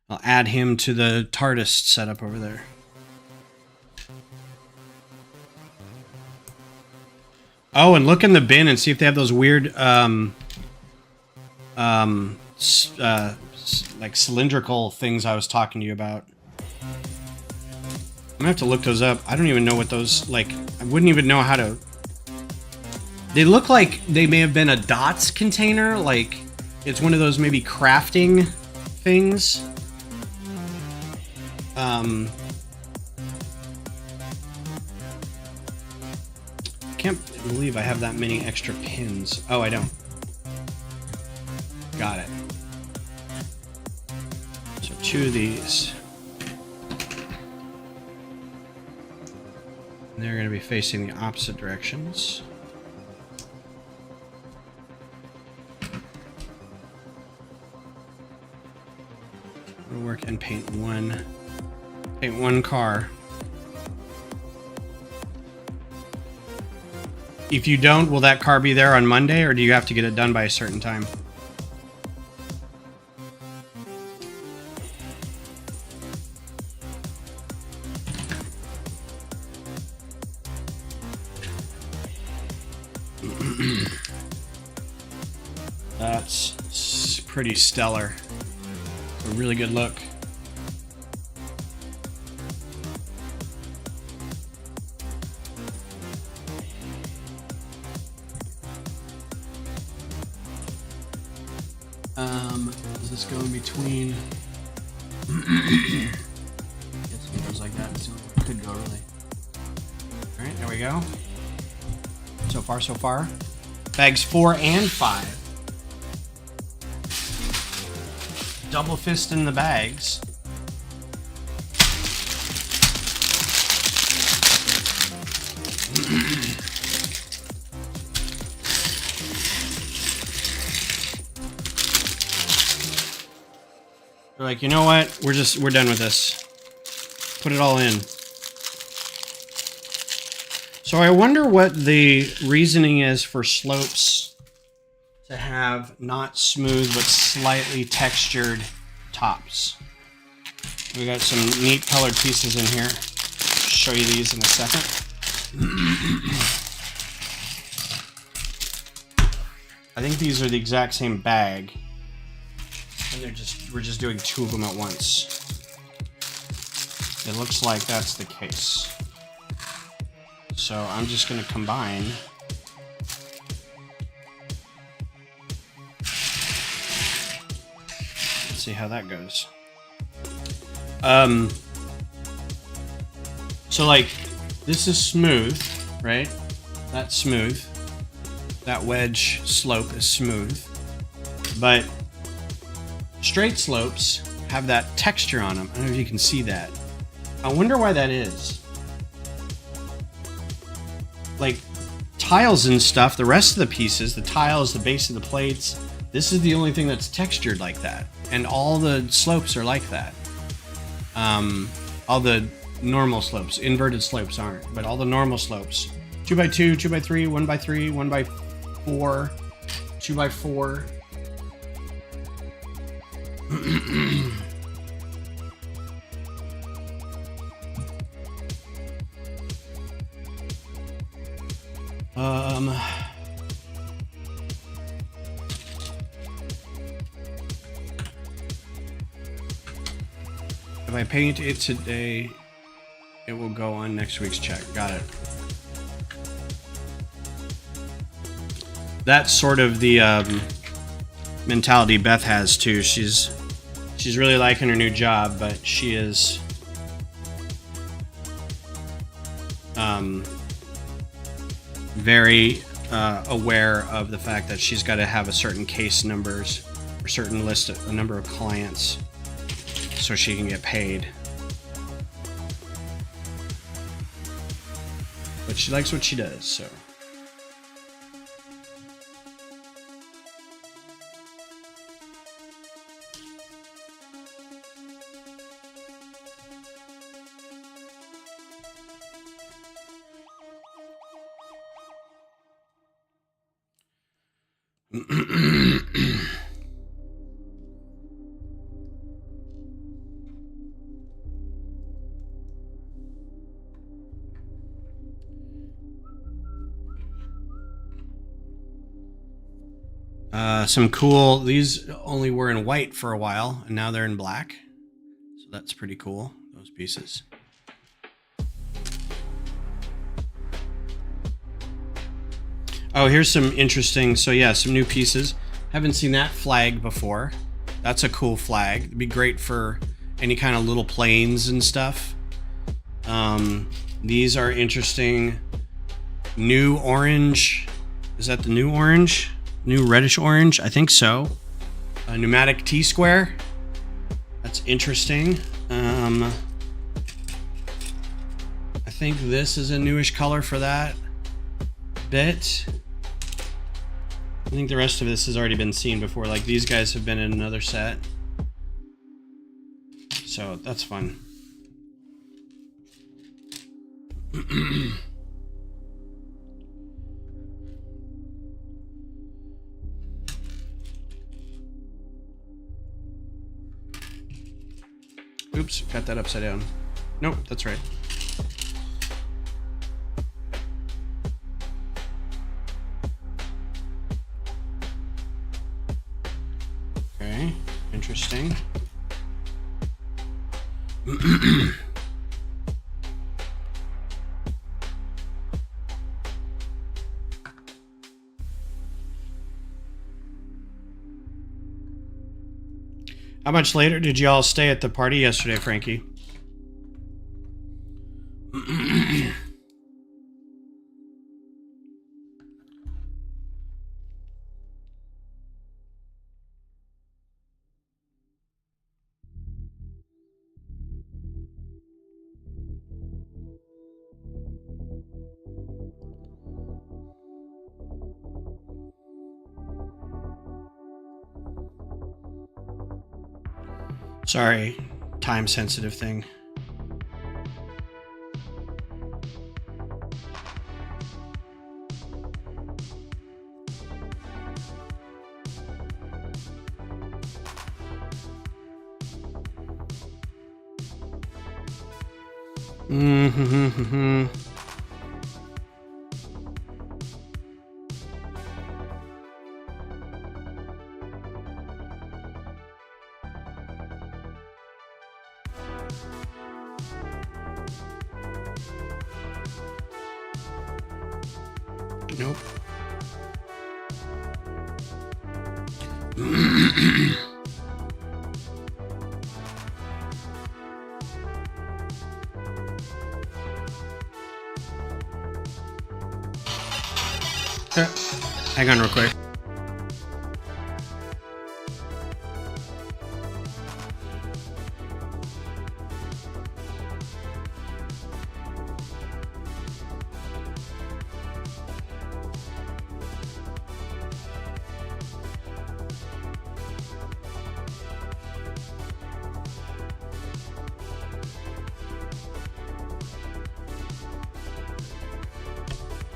[SPEAKER 1] I'll add him to the TARDIS setup over there. Oh, and look in the bin and see if they have those weird, like cylindrical things I was talking to you about. I'm gonna have to look those up. I don't even know what those, like, I wouldn't even know how to... They look like they may have been a dots container, like it's one of those maybe crafting things. Can't believe I have that many extra pins. Oh, I don't. Got it. So 2 of these. And they're going to be facing the opposite directions. Go to work and paint one car. If you don't, will that car be there on Monday, or do you have to get it done by a certain time? That's pretty stellar. A really good look. Does this go in between? Guess it goes like that. So it could go really. All right, there we go. So far, so far. Bags 4 and 5. Double fist in the bags. They're like, you know what? We're done with this. Put it all in. So I wonder what the reasoning is for slopes to have not smooth but slightly textured tops. We got some neat colored pieces in here. I'll show you these in a second. I think these are the exact same bag. And we're just doing 2 of them at once. It looks like that's the case. So I'm just going to combine. Let's see how that goes. So like, this is smooth, right? That's smooth. That wedge slope is smooth. But straight slopes have that texture on them. I don't know if you can see that. I wonder why that is. Like, tiles and stuff, the rest of the pieces, the tiles, the base of the plates, this is the only thing that's textured like that. And all the slopes are like that. All the normal slopes, inverted slopes aren't, but all the normal slopes. 2x2, 2x3, 1x3, 1x4, 2x4. If I paint it today, it will go on next week's check. Got it. That's sort of the mentality Beth has too. She's really liking her new job, but she is very aware of the fact that she's got to have a certain case numbers or certain list of a number of clients so she can get paid. But she likes what she does, so. Some cool, these only were in white for a while, and now they're in black. So that's pretty cool, those pieces. Oh, here's some interesting, so yeah, some new pieces. Haven't seen that flag before. That's a cool flag. It'd be great for any kind of little planes and stuff. These are interesting. New orange. Is that the new orange? New reddish orange? I think so. A pneumatic T-square. That's interesting. I think this is a newish color for that bit. I think the rest of this has already been seen before. Like these guys have been in another set. So that's fun. Oops, got that upside down. Nope, that's right. Okay, interesting. How much later did y'all stay at the party yesterday, Frankie? Sorry, time sensitive thing. Nope. Hang on real quick.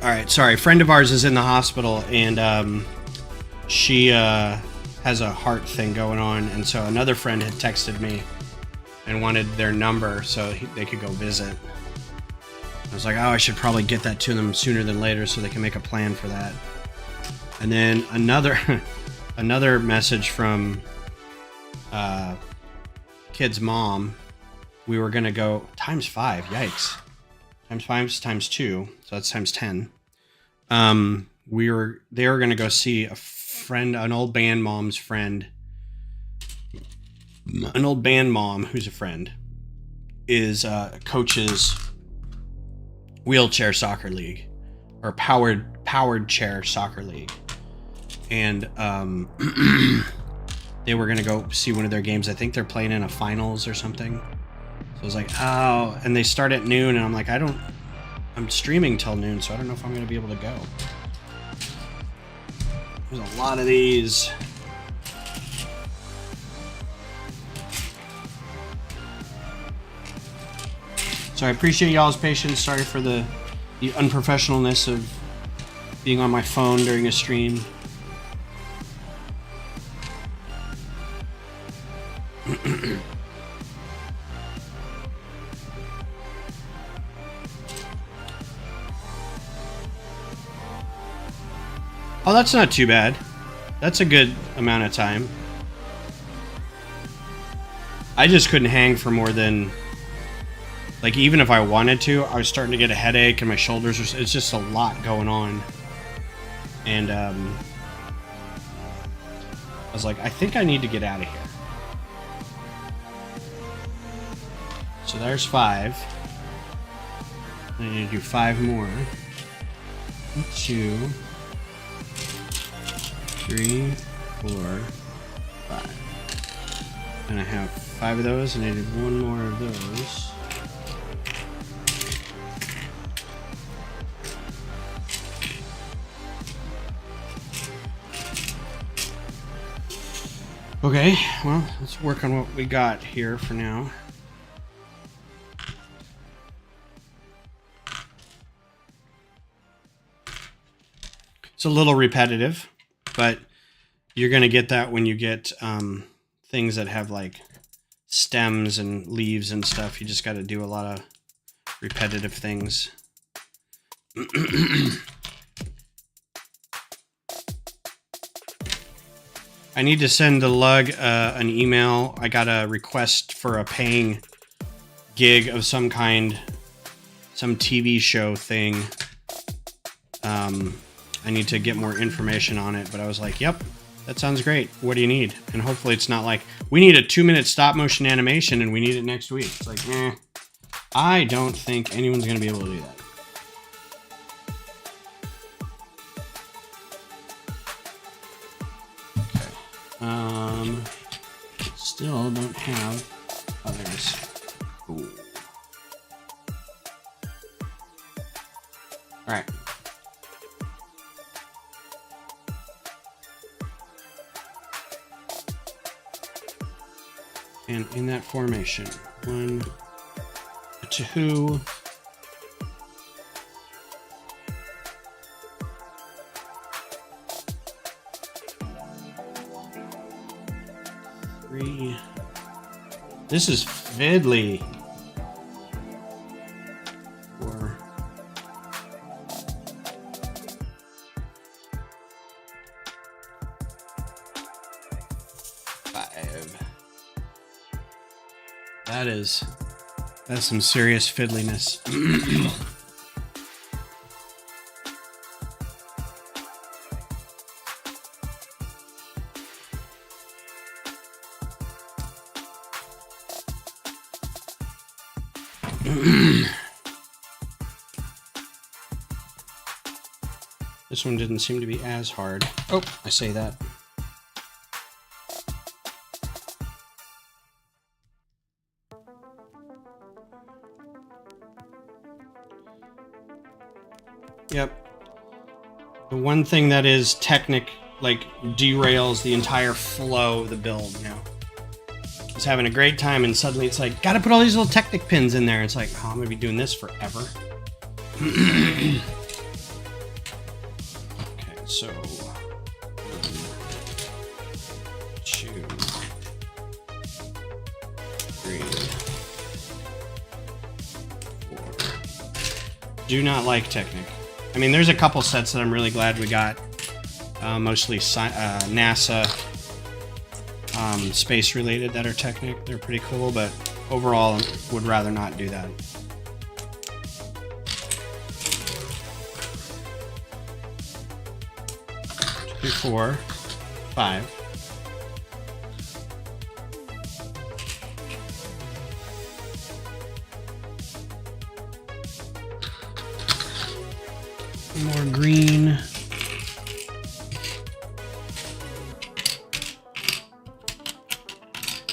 [SPEAKER 1] All right, sorry. A friend of ours is in the hospital, and she has a heart thing going on, and so another friend had texted me and wanted their number so they could go visit. I was like, oh, I should probably get that to them sooner than later so they can make a plan for that. And then another message from kid's mom. We were gonna go times 5. Yikes! Times 5 is times 2, so that's times 10. They were gonna go see a friend, an old band mom's friend. An old band mom who's a friend is coaches wheelchair soccer league or powered chair soccer league, and they were gonna go see one of their games. I think they're playing in a finals or something. So I was like, oh, and they start at noon, and I'm like, I'm streaming till noon, so I don't know if I'm gonna be able to go. There's a lot of these. So I appreciate y'all's patience. Sorry for the unprofessionalness of being on my phone during a stream. Oh, that's not too bad. That's a good amount of time. I just couldn't hang for more than... Like, even if I wanted to, I was starting to get a headache and my shoulders were... It's just a lot going on. And, I was like, I think I need to get out of here. So there's 5. I need to do 5 more. 2... 3, 4, 5. And I have 5 of those, and I did 1 more of those. Okay, well, let's work on what we got here for now. It's a little repetitive, but you're going to get that when you get things that have like stems and leaves and stuff. You just got to do a lot of repetitive things. I need to send the lug an email. I got a request for a paying gig of some kind, some TV show thing. I need to get more information on it, but I was like, yep, that sounds great. What do you need? And hopefully it's not like, we need a 2-minute stop motion animation and we need it next week. It's like, I don't think anyone's going to be able to do that. Okay. Still don't have others. Ooh. All right. And in that formation, 1, 2, 3. This is fiddly. 4. 5. That's some serious fiddliness. This one didn't seem to be as hard. Oh, I say that. Yep. The one thing that is like derails the entire flow of the build, you know. I was having a great time and suddenly it's like, gotta put all these little Technic pins in there. It's like, oh, I'm gonna be doing this forever. Okay, so 1, 2, 3, 4. Do not like Technic. I mean, there's a couple sets that I'm really glad we got. Mostly NASA space related that are Technic. They're pretty cool, but overall would rather not do that. Two, 4, 5. More green.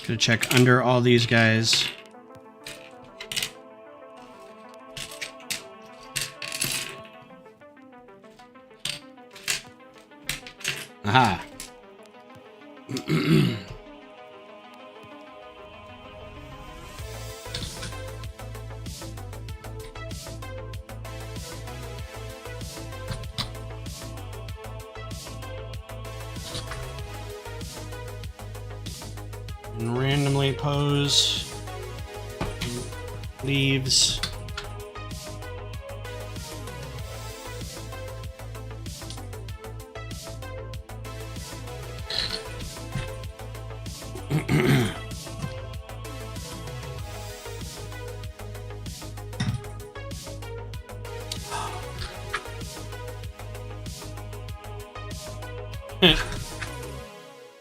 [SPEAKER 1] Gonna check under all these guys. Aha. And randomly pose leaves.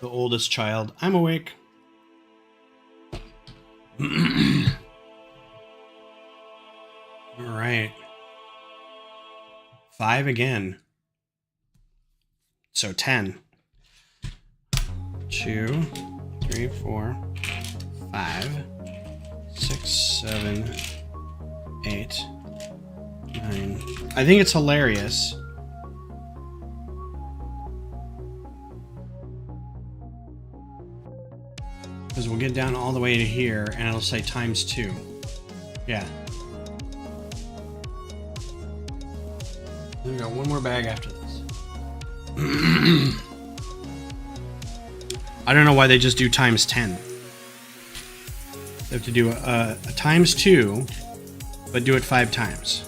[SPEAKER 1] The oldest child. I'm awake. All right. 5 again. So 10. 2, 3, 4, 5, 6, 7, 8, 9. I think it's hilarious. Because we'll get down all the way to here and it'll say ×2. Yeah. We got one more bag after this. I don't know why they just do ×10. They have to do a ×2, but do it 5 times.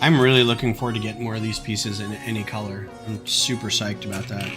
[SPEAKER 1] I'm really looking forward to getting more of these pieces in any color. I'm super psyched about that.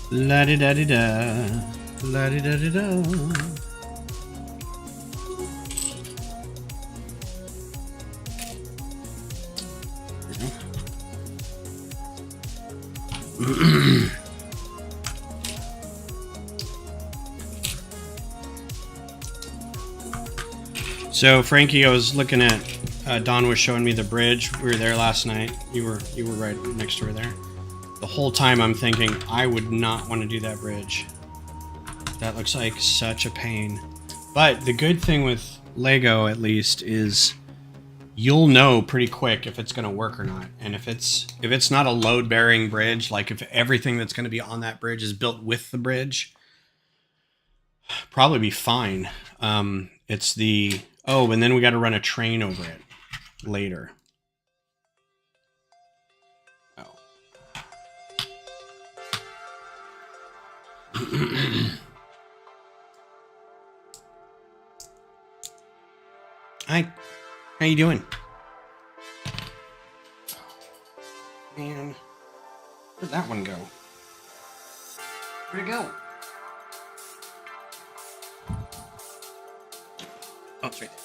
[SPEAKER 1] La-di-da-di-da, la-di-da-di-da. So Frankie, I was looking at Dawn was showing me the bridge. We were there last night. You were right next to her there. The whole time I'm thinking, I would not want to do that bridge. That looks like such a pain. But the good thing with Lego, at least, is you'll know pretty quick if it's going to work or not. And if it's not a load-bearing bridge, like if everything that's going to be on that bridge is built with the bridge, probably be fine. It's the... Oh, and then we got to run a train over it later. Oh. Hi. How you doing? Man, where'd that one go? Where'd it go? Oh, it's right there.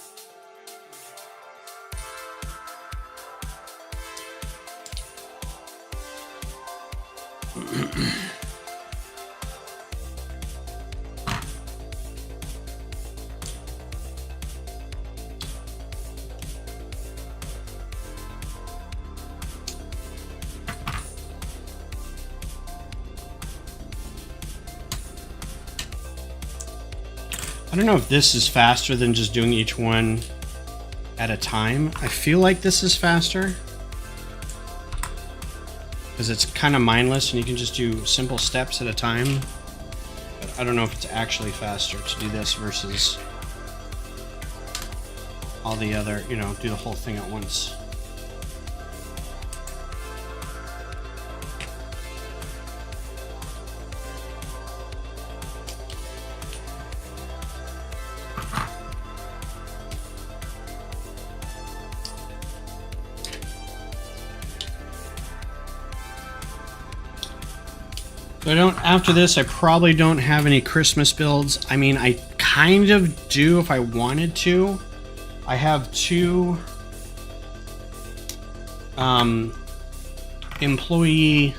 [SPEAKER 1] I don't know if this is faster than just doing each one at a time. I feel like this is faster because it's kind of mindless and you can just do simple steps at a time. But I don't know if it's actually faster to do this versus all the other, you know, do the whole thing at once. So I don't, after this, I probably don't have any Christmas builds. I mean, I kind of do if I wanted to. I have two employee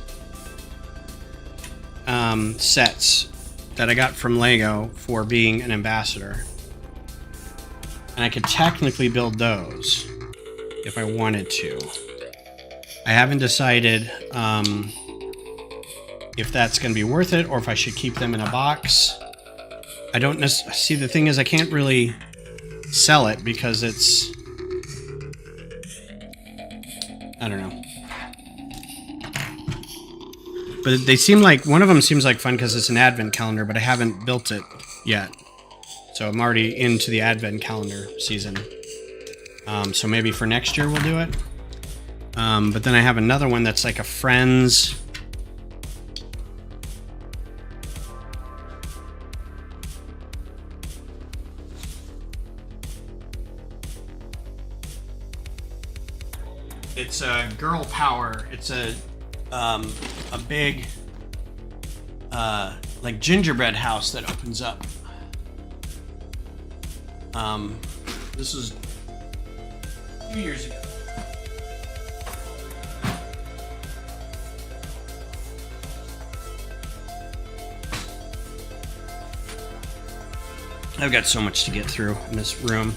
[SPEAKER 1] sets that I got from Lego for being an ambassador. And I could technically build those if I wanted to. I haven't decided if that's going to be worth it or if I should keep them in a box. I don't necessarily see. The thing is, I can't really sell it because it's, I don't know. But they seem like, one of them seems like fun because it's an advent calendar, but I haven't built it yet. So I'm already into the advent calendar season. So maybe for next year we'll do it. But then I have another one that's like a friend's it's a girl power. It's a big like gingerbread house that opens up. This was a few years ago. I've got so much to get through in this room.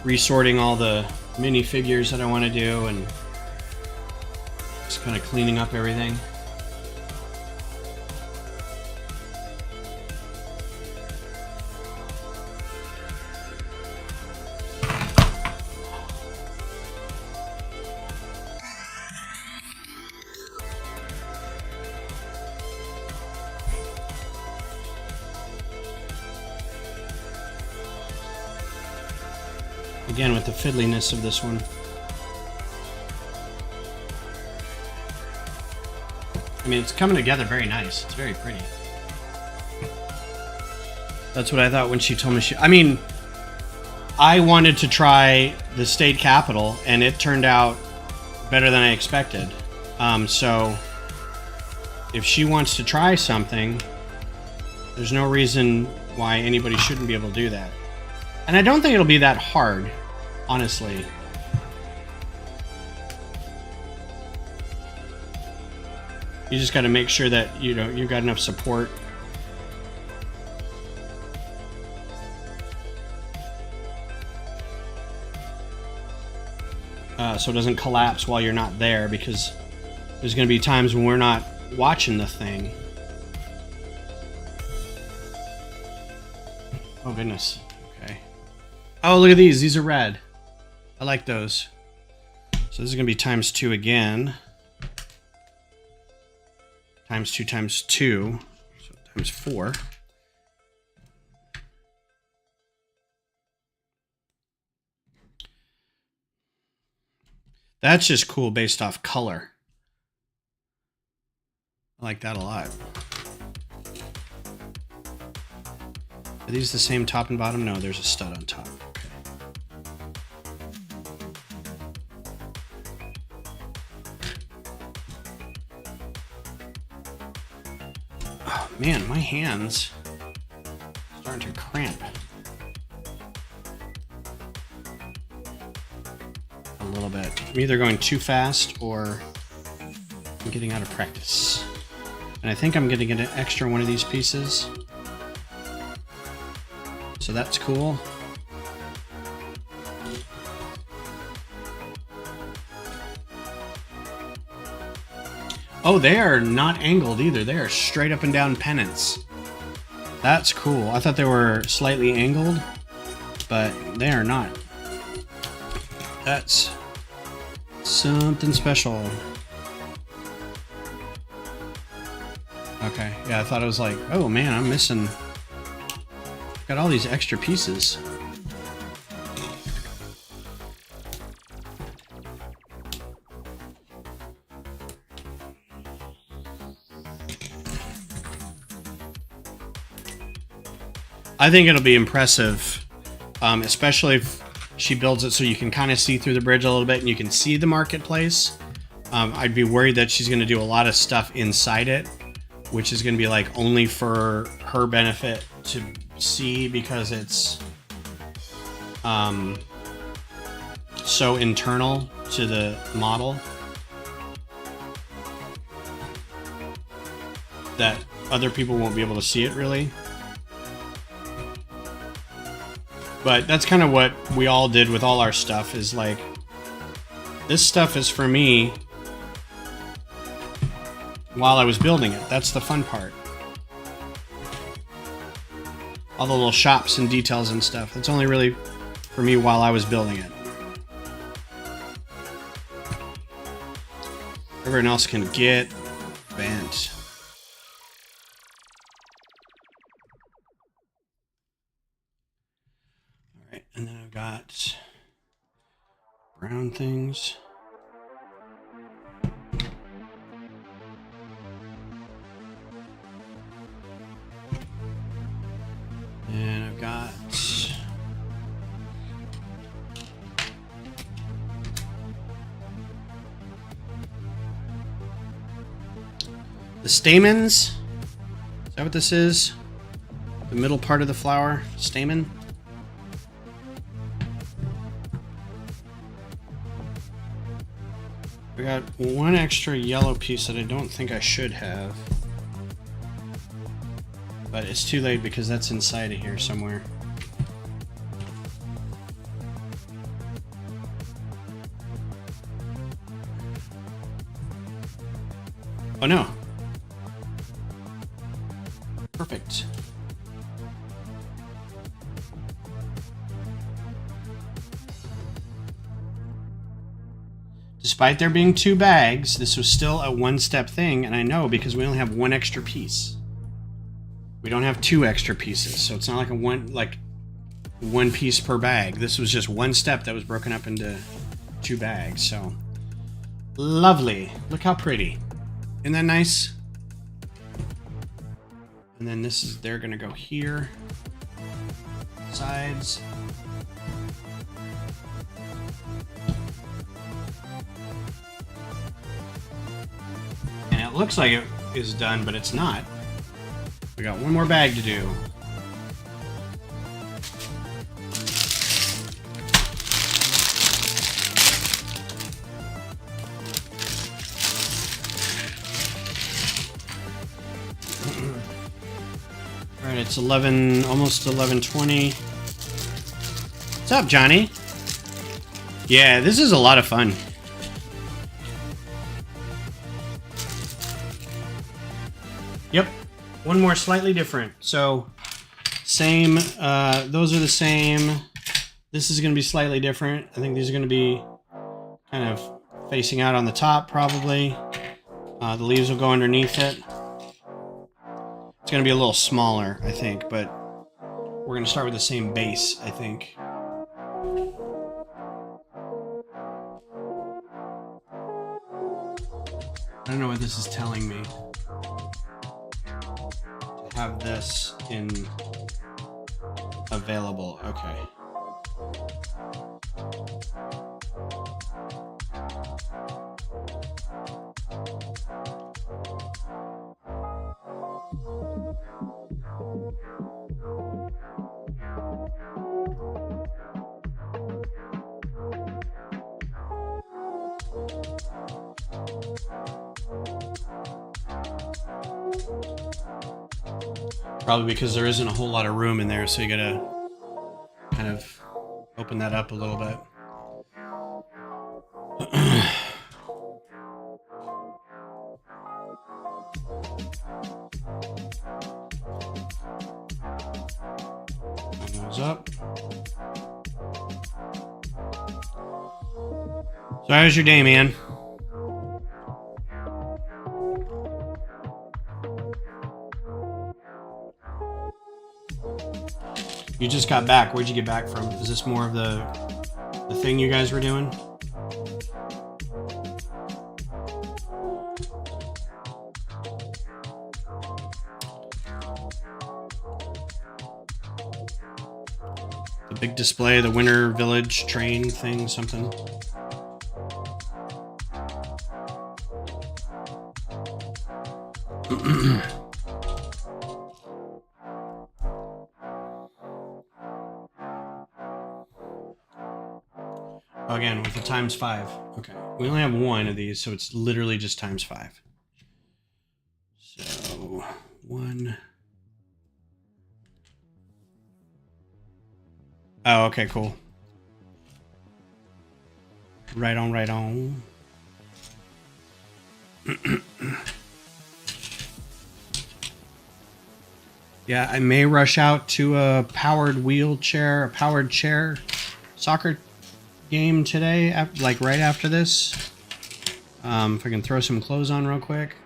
[SPEAKER 1] Resorting all the minifigures that I want to do and just kind of cleaning up everything. Again, with the fiddliness of this one. I mean, it's coming together very nice. It's very pretty. That's what I thought when she told me I mean, I wanted to try the state capitol, and it turned out better than I expected. So, if she wants to try something, there's no reason why anybody shouldn't be able to do that. And I don't think it'll be that hard, honestly. You just got to make sure that, you know, you've got enough support. So it doesn't collapse while you're not there, because there's going to be times when we're not watching the thing. Oh, goodness. Okay. Oh, look at these. These are red. I like those. So this is going to be ×2 again. ×2 ×2. So ×4. That's just cool based off color. I like that a lot. Are these the same top and bottom? No, there's a stud on top. Okay. Oh man, my hands are starting to cramp. A little bit. I'm either going too fast or I'm getting out of practice. And I think I'm going to get an extra one of these pieces. So that's cool. Oh, they are not angled either. They are straight up and down pennants. That's cool. I thought they were slightly angled, but they are not. That's something special. Okay, yeah, I thought it was like, oh man, I'm missing. Got all these extra pieces. I think it'll be impressive, especially if she builds it so you can kind of see through the bridge a little bit and you can see the marketplace. I'd be worried that she's going to do a lot of stuff inside it, which is going to be like only for her benefit to see because it's so internal to the model that other people won't be able to see it really. But that's kind of what we all did with all our stuff, is like, this stuff is for me while I was building it. That's the fun part. All the little shops and details and stuff. That's only really for me while I was building it. Everyone else can get bent. Alright, and then I've got brown things. And I've got the stamens. Is that what this is? The middle part of the flower, stamen. I got one extra yellow piece that I don't think I should have. But it's too late because that's inside of here somewhere. Oh no. Perfect. Despite there being 2 bags, this was still a one-step thing, and I know because we only have 1 extra piece. We don't have 2 extra pieces, so it's not like one piece per bag. This was just 1 step that was broken up into 2 bags, so lovely. Look how pretty. Isn't that nice? And then this is, they're gonna go here. Sides. And it looks like it is done, but it's not. We got 1 more bag to do. All right, it's 11, almost 11:20. What's up, Johnny? Yeah, this is a lot of fun. Yep. 1 more slightly different. So, same, those are the same. This is going to be slightly different. I think these are going to be kind of facing out on the top, probably. The leaves will go underneath it. It's going to be a little smaller, I think, but we're going to start with the same base, I think. I don't know what this is telling me. have this in available. Okay. Probably because there isn't a whole lot of room in there, so you gotta kind of open that up a little bit. Open those up. So how's your day, man? You just got back. Where'd you get back from? Is this more of the thing you guys were doing? The big display, the Winter Village train thing, something. Again, with the ×5. Okay. We only have one of these, so it's literally just ×5. So, 1. Oh, okay, cool. Right on, right on. Yeah, I may rush out to a powered chair soccer game today, like right after this. If I can throw some clothes on real quick.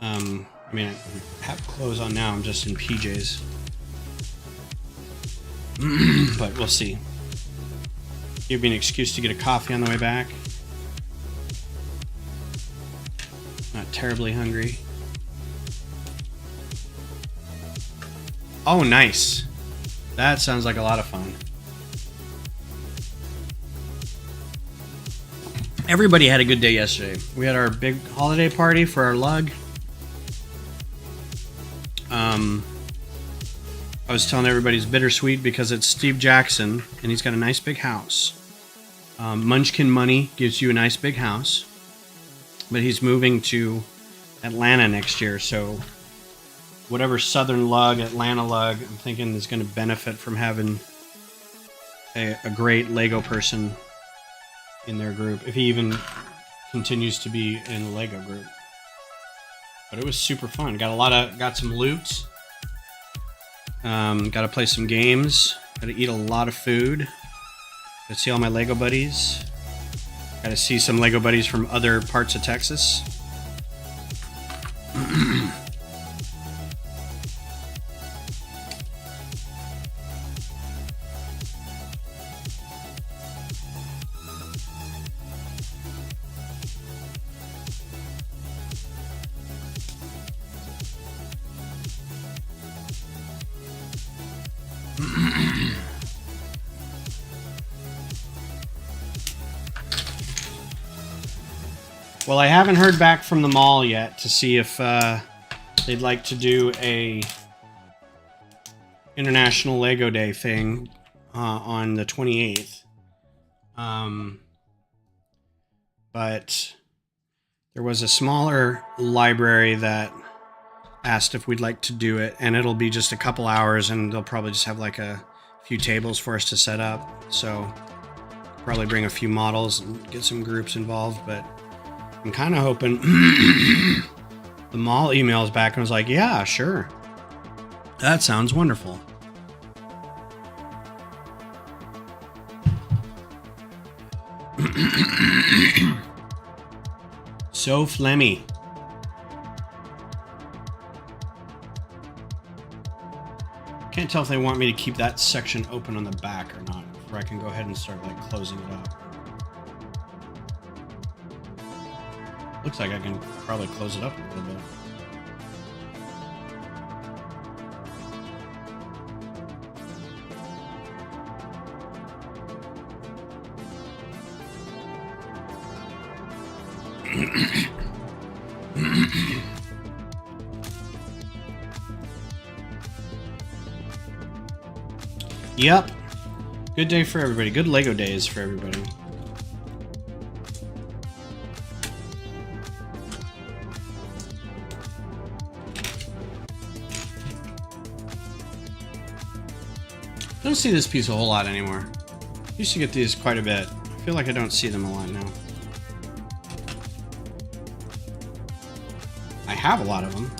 [SPEAKER 1] I mean, I have clothes on now. I'm just in PJs. But we'll see. Give me an excuse to get a coffee on the way back. Not terribly hungry. Oh, nice. That sounds like a lot of fun. Everybody had a good day yesterday. We had our big holiday party for our lug. I was telling everybody it's bittersweet because it's Steve Jackson and he's got a nice big house. Munchkin Money gives you a nice big house, but he's moving to Atlanta next year, so whatever Southern lug, Atlanta lug, I'm thinking is going to benefit from having a great Lego person in their group, if he even continues to be in the Lego group. But it was super fun. Got some loot. Got to play some games. Got to eat a lot of food. Got to see all my Lego buddies. Got to see some Lego buddies from other parts of Texas. Well, I haven't heard back from the mall yet to see if they'd like to do a International Lego Day thing on the 28th. But there was a smaller library that asked if we'd like to do it, and it'll be just a couple hours, and they'll probably just have like a few tables for us to set up. So probably bring a few models and get some groups involved, but I'm kind of hoping the mall emails back and was like, yeah, sure. That sounds wonderful. So phlegmy. Can't tell if they want me to keep that section open on the back or not, or I can go ahead and start like closing it up. Looks like I can probably close it up a little bit. Yep. Good day for everybody. Good Lego days for everybody. I don't see this piece a whole lot anymore. I used to get these quite a bit. I feel like I don't see them a lot now. I have a lot of them.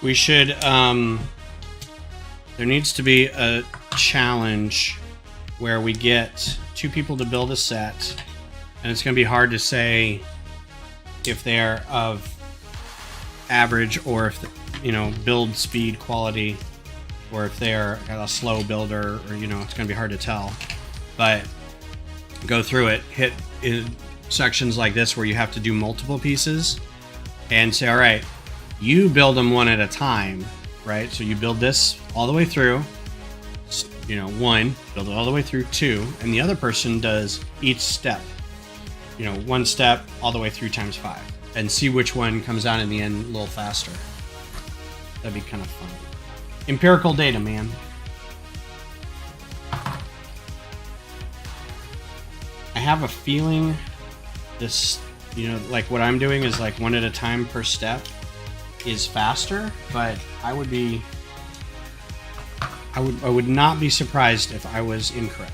[SPEAKER 1] We should, there needs to be a challenge where we get 2 people to build a set, and it's going to be hard to say if they're of average or if, you know, build speed quality, or if they're a slow builder, or, you know, it's going to be hard to tell. But go through it, hit in sections like this where you have to do multiple pieces, and say, all right, you build them one at a time, right? So you build this all the way through, you know, 1, build it all the way through 2, and the other person does each step, you know, 1 step all the way through times 5, and see which one comes out in the end a little faster. That'd be kind of fun. Empirical data, man. I have a feeling this, you know, like what I'm doing is like 1 at a time per step is faster, but I would not be surprised if I was incorrect.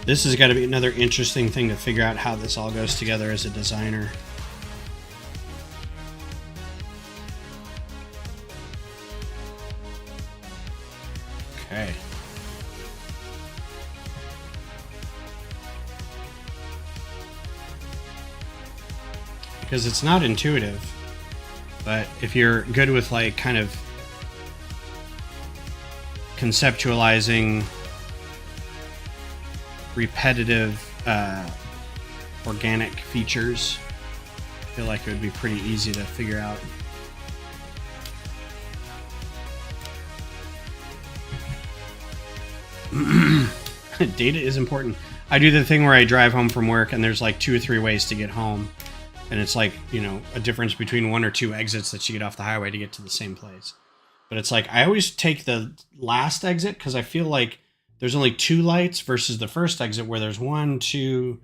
[SPEAKER 1] This has got to be another interesting thing to figure out how this all goes together as a designer. Okay. Because it's not intuitive, but if you're good with like kind of conceptualizing repetitive organic features, I feel like it would be pretty easy to figure out. Data is important. I do the thing where I drive home from work and there's like 2 or 3 ways to get home, and it's like, you know, a difference between 1 or 2 exits that you get off the highway to get to the same place. But it's like I always take the last exit because I feel like there's only 2 lights versus the first exit where there's 1, 2,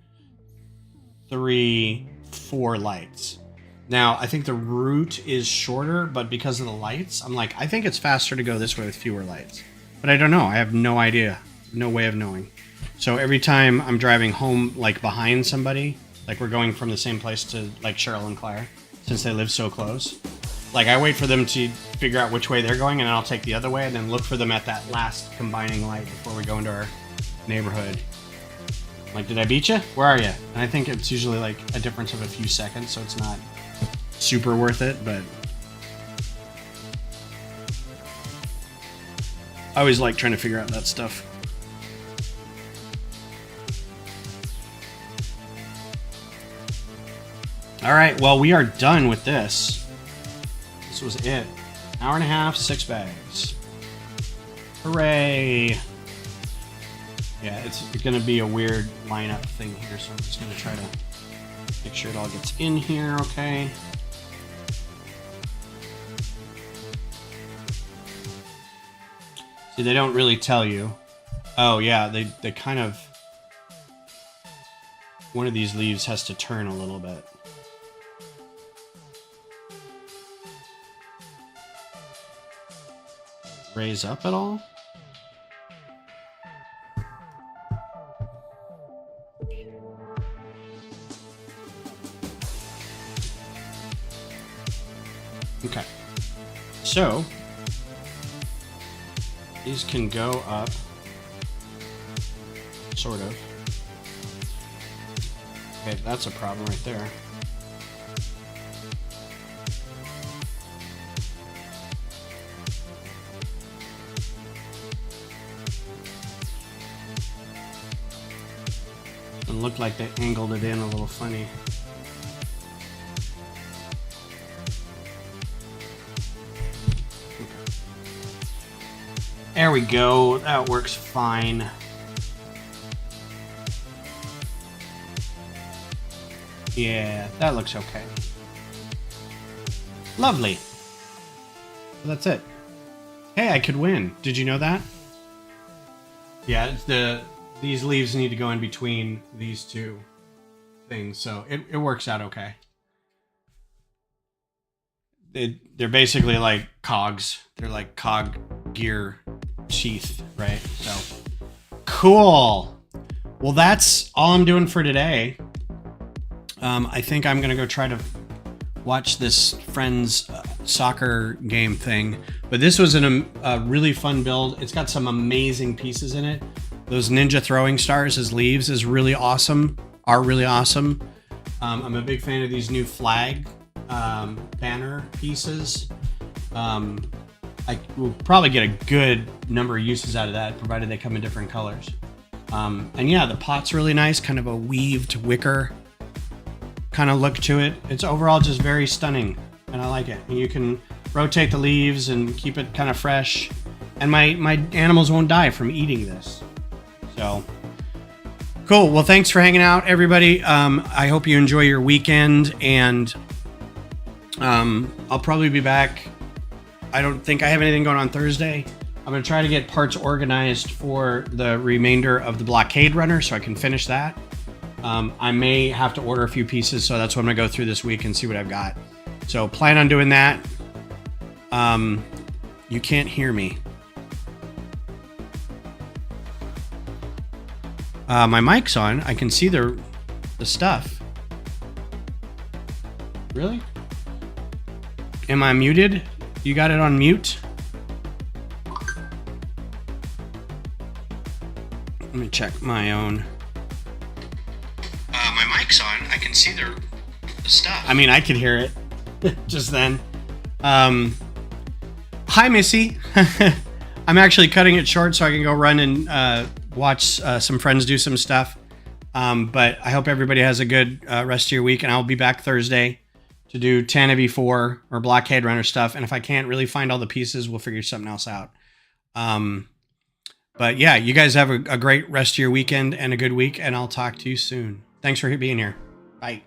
[SPEAKER 1] 3, 4 lights. Now, I think the route is shorter, but because of the lights, I'm like, I think it's faster to go this way with fewer lights. But I don't know. I have no idea. No way of knowing. So every time I'm driving home, like behind somebody, like we're going from the same place to like Cheryl and Claire, since they live so close, like I wait for them to figure out which way they're going, and then I'll take the other way and then look for them at that last combining light before we go into our neighborhood. Like, did I beat you? Where are you? And I think it's usually like a difference of a few seconds, so it's not super worth it, but I always like trying to figure out that stuff. All right, well, we are done with this. This was it. Hour and a half, 6 bags. Hooray! Yeah, it's going to be a weird lineup thing here, so I'm just going to try to make sure it all gets in here, okay? See, they don't really tell you. Oh, yeah, they kind of... One of these leaves has to turn a little bit. Raise up at all? Okay. So these can go up, sort of. Okay, that's a problem right there. It looked like they angled it in a little funny. Okay. There we go. That works fine. Yeah, that looks okay. Lovely. That's it. Hey, I could win. Did you know that? Yeah, it's these leaves need to go in between these two things, so it works out okay. They're basically like cogs. They're like cog gear sheath, right? So cool. Well, that's all I'm doing for today. I think I'm gonna go try to watch this friend's soccer game thing. But this was a really fun build. It's got some amazing pieces in it. Those ninja throwing stars as leaves is really awesome. Are really awesome. I'm a big fan of these new flag banner pieces. I will probably get a good number of uses out of that, provided they come in different colors. And yeah, the pot's really nice, kind of a weaved wicker kind of look to it. It's overall just very stunning, and I like it. And you can rotate the leaves and keep it kind of fresh. And my animals won't die from eating this. So cool. Well, thanks for hanging out, everybody. I hope you enjoy your weekend, and I'll probably be back. I don't think I have anything going on Thursday. I'm going to try to get parts organized for the remainder of the blockade runner so I can finish that. I may have to order a few pieces, so that's what I'm going to go through this week and see what I've got. So plan on doing that. You can't hear me. My mic's on. I can see the stuff. Really? Am I muted? You got it on mute? Let me check my own. My mic's on. I can see the stuff. I mean, I could hear it just then. Hi, Missy. I'm actually cutting it short so I can go run and watch some friends do some stuff. But I hope everybody has a good rest of your week, and I'll be back Thursday to do Tana V4 or blockade runner stuff. And if I can't really find all the pieces, we'll figure something else out. But yeah, you guys have a great rest of your weekend and a good week, and I'll talk to you soon. Thanks for being here. Bye.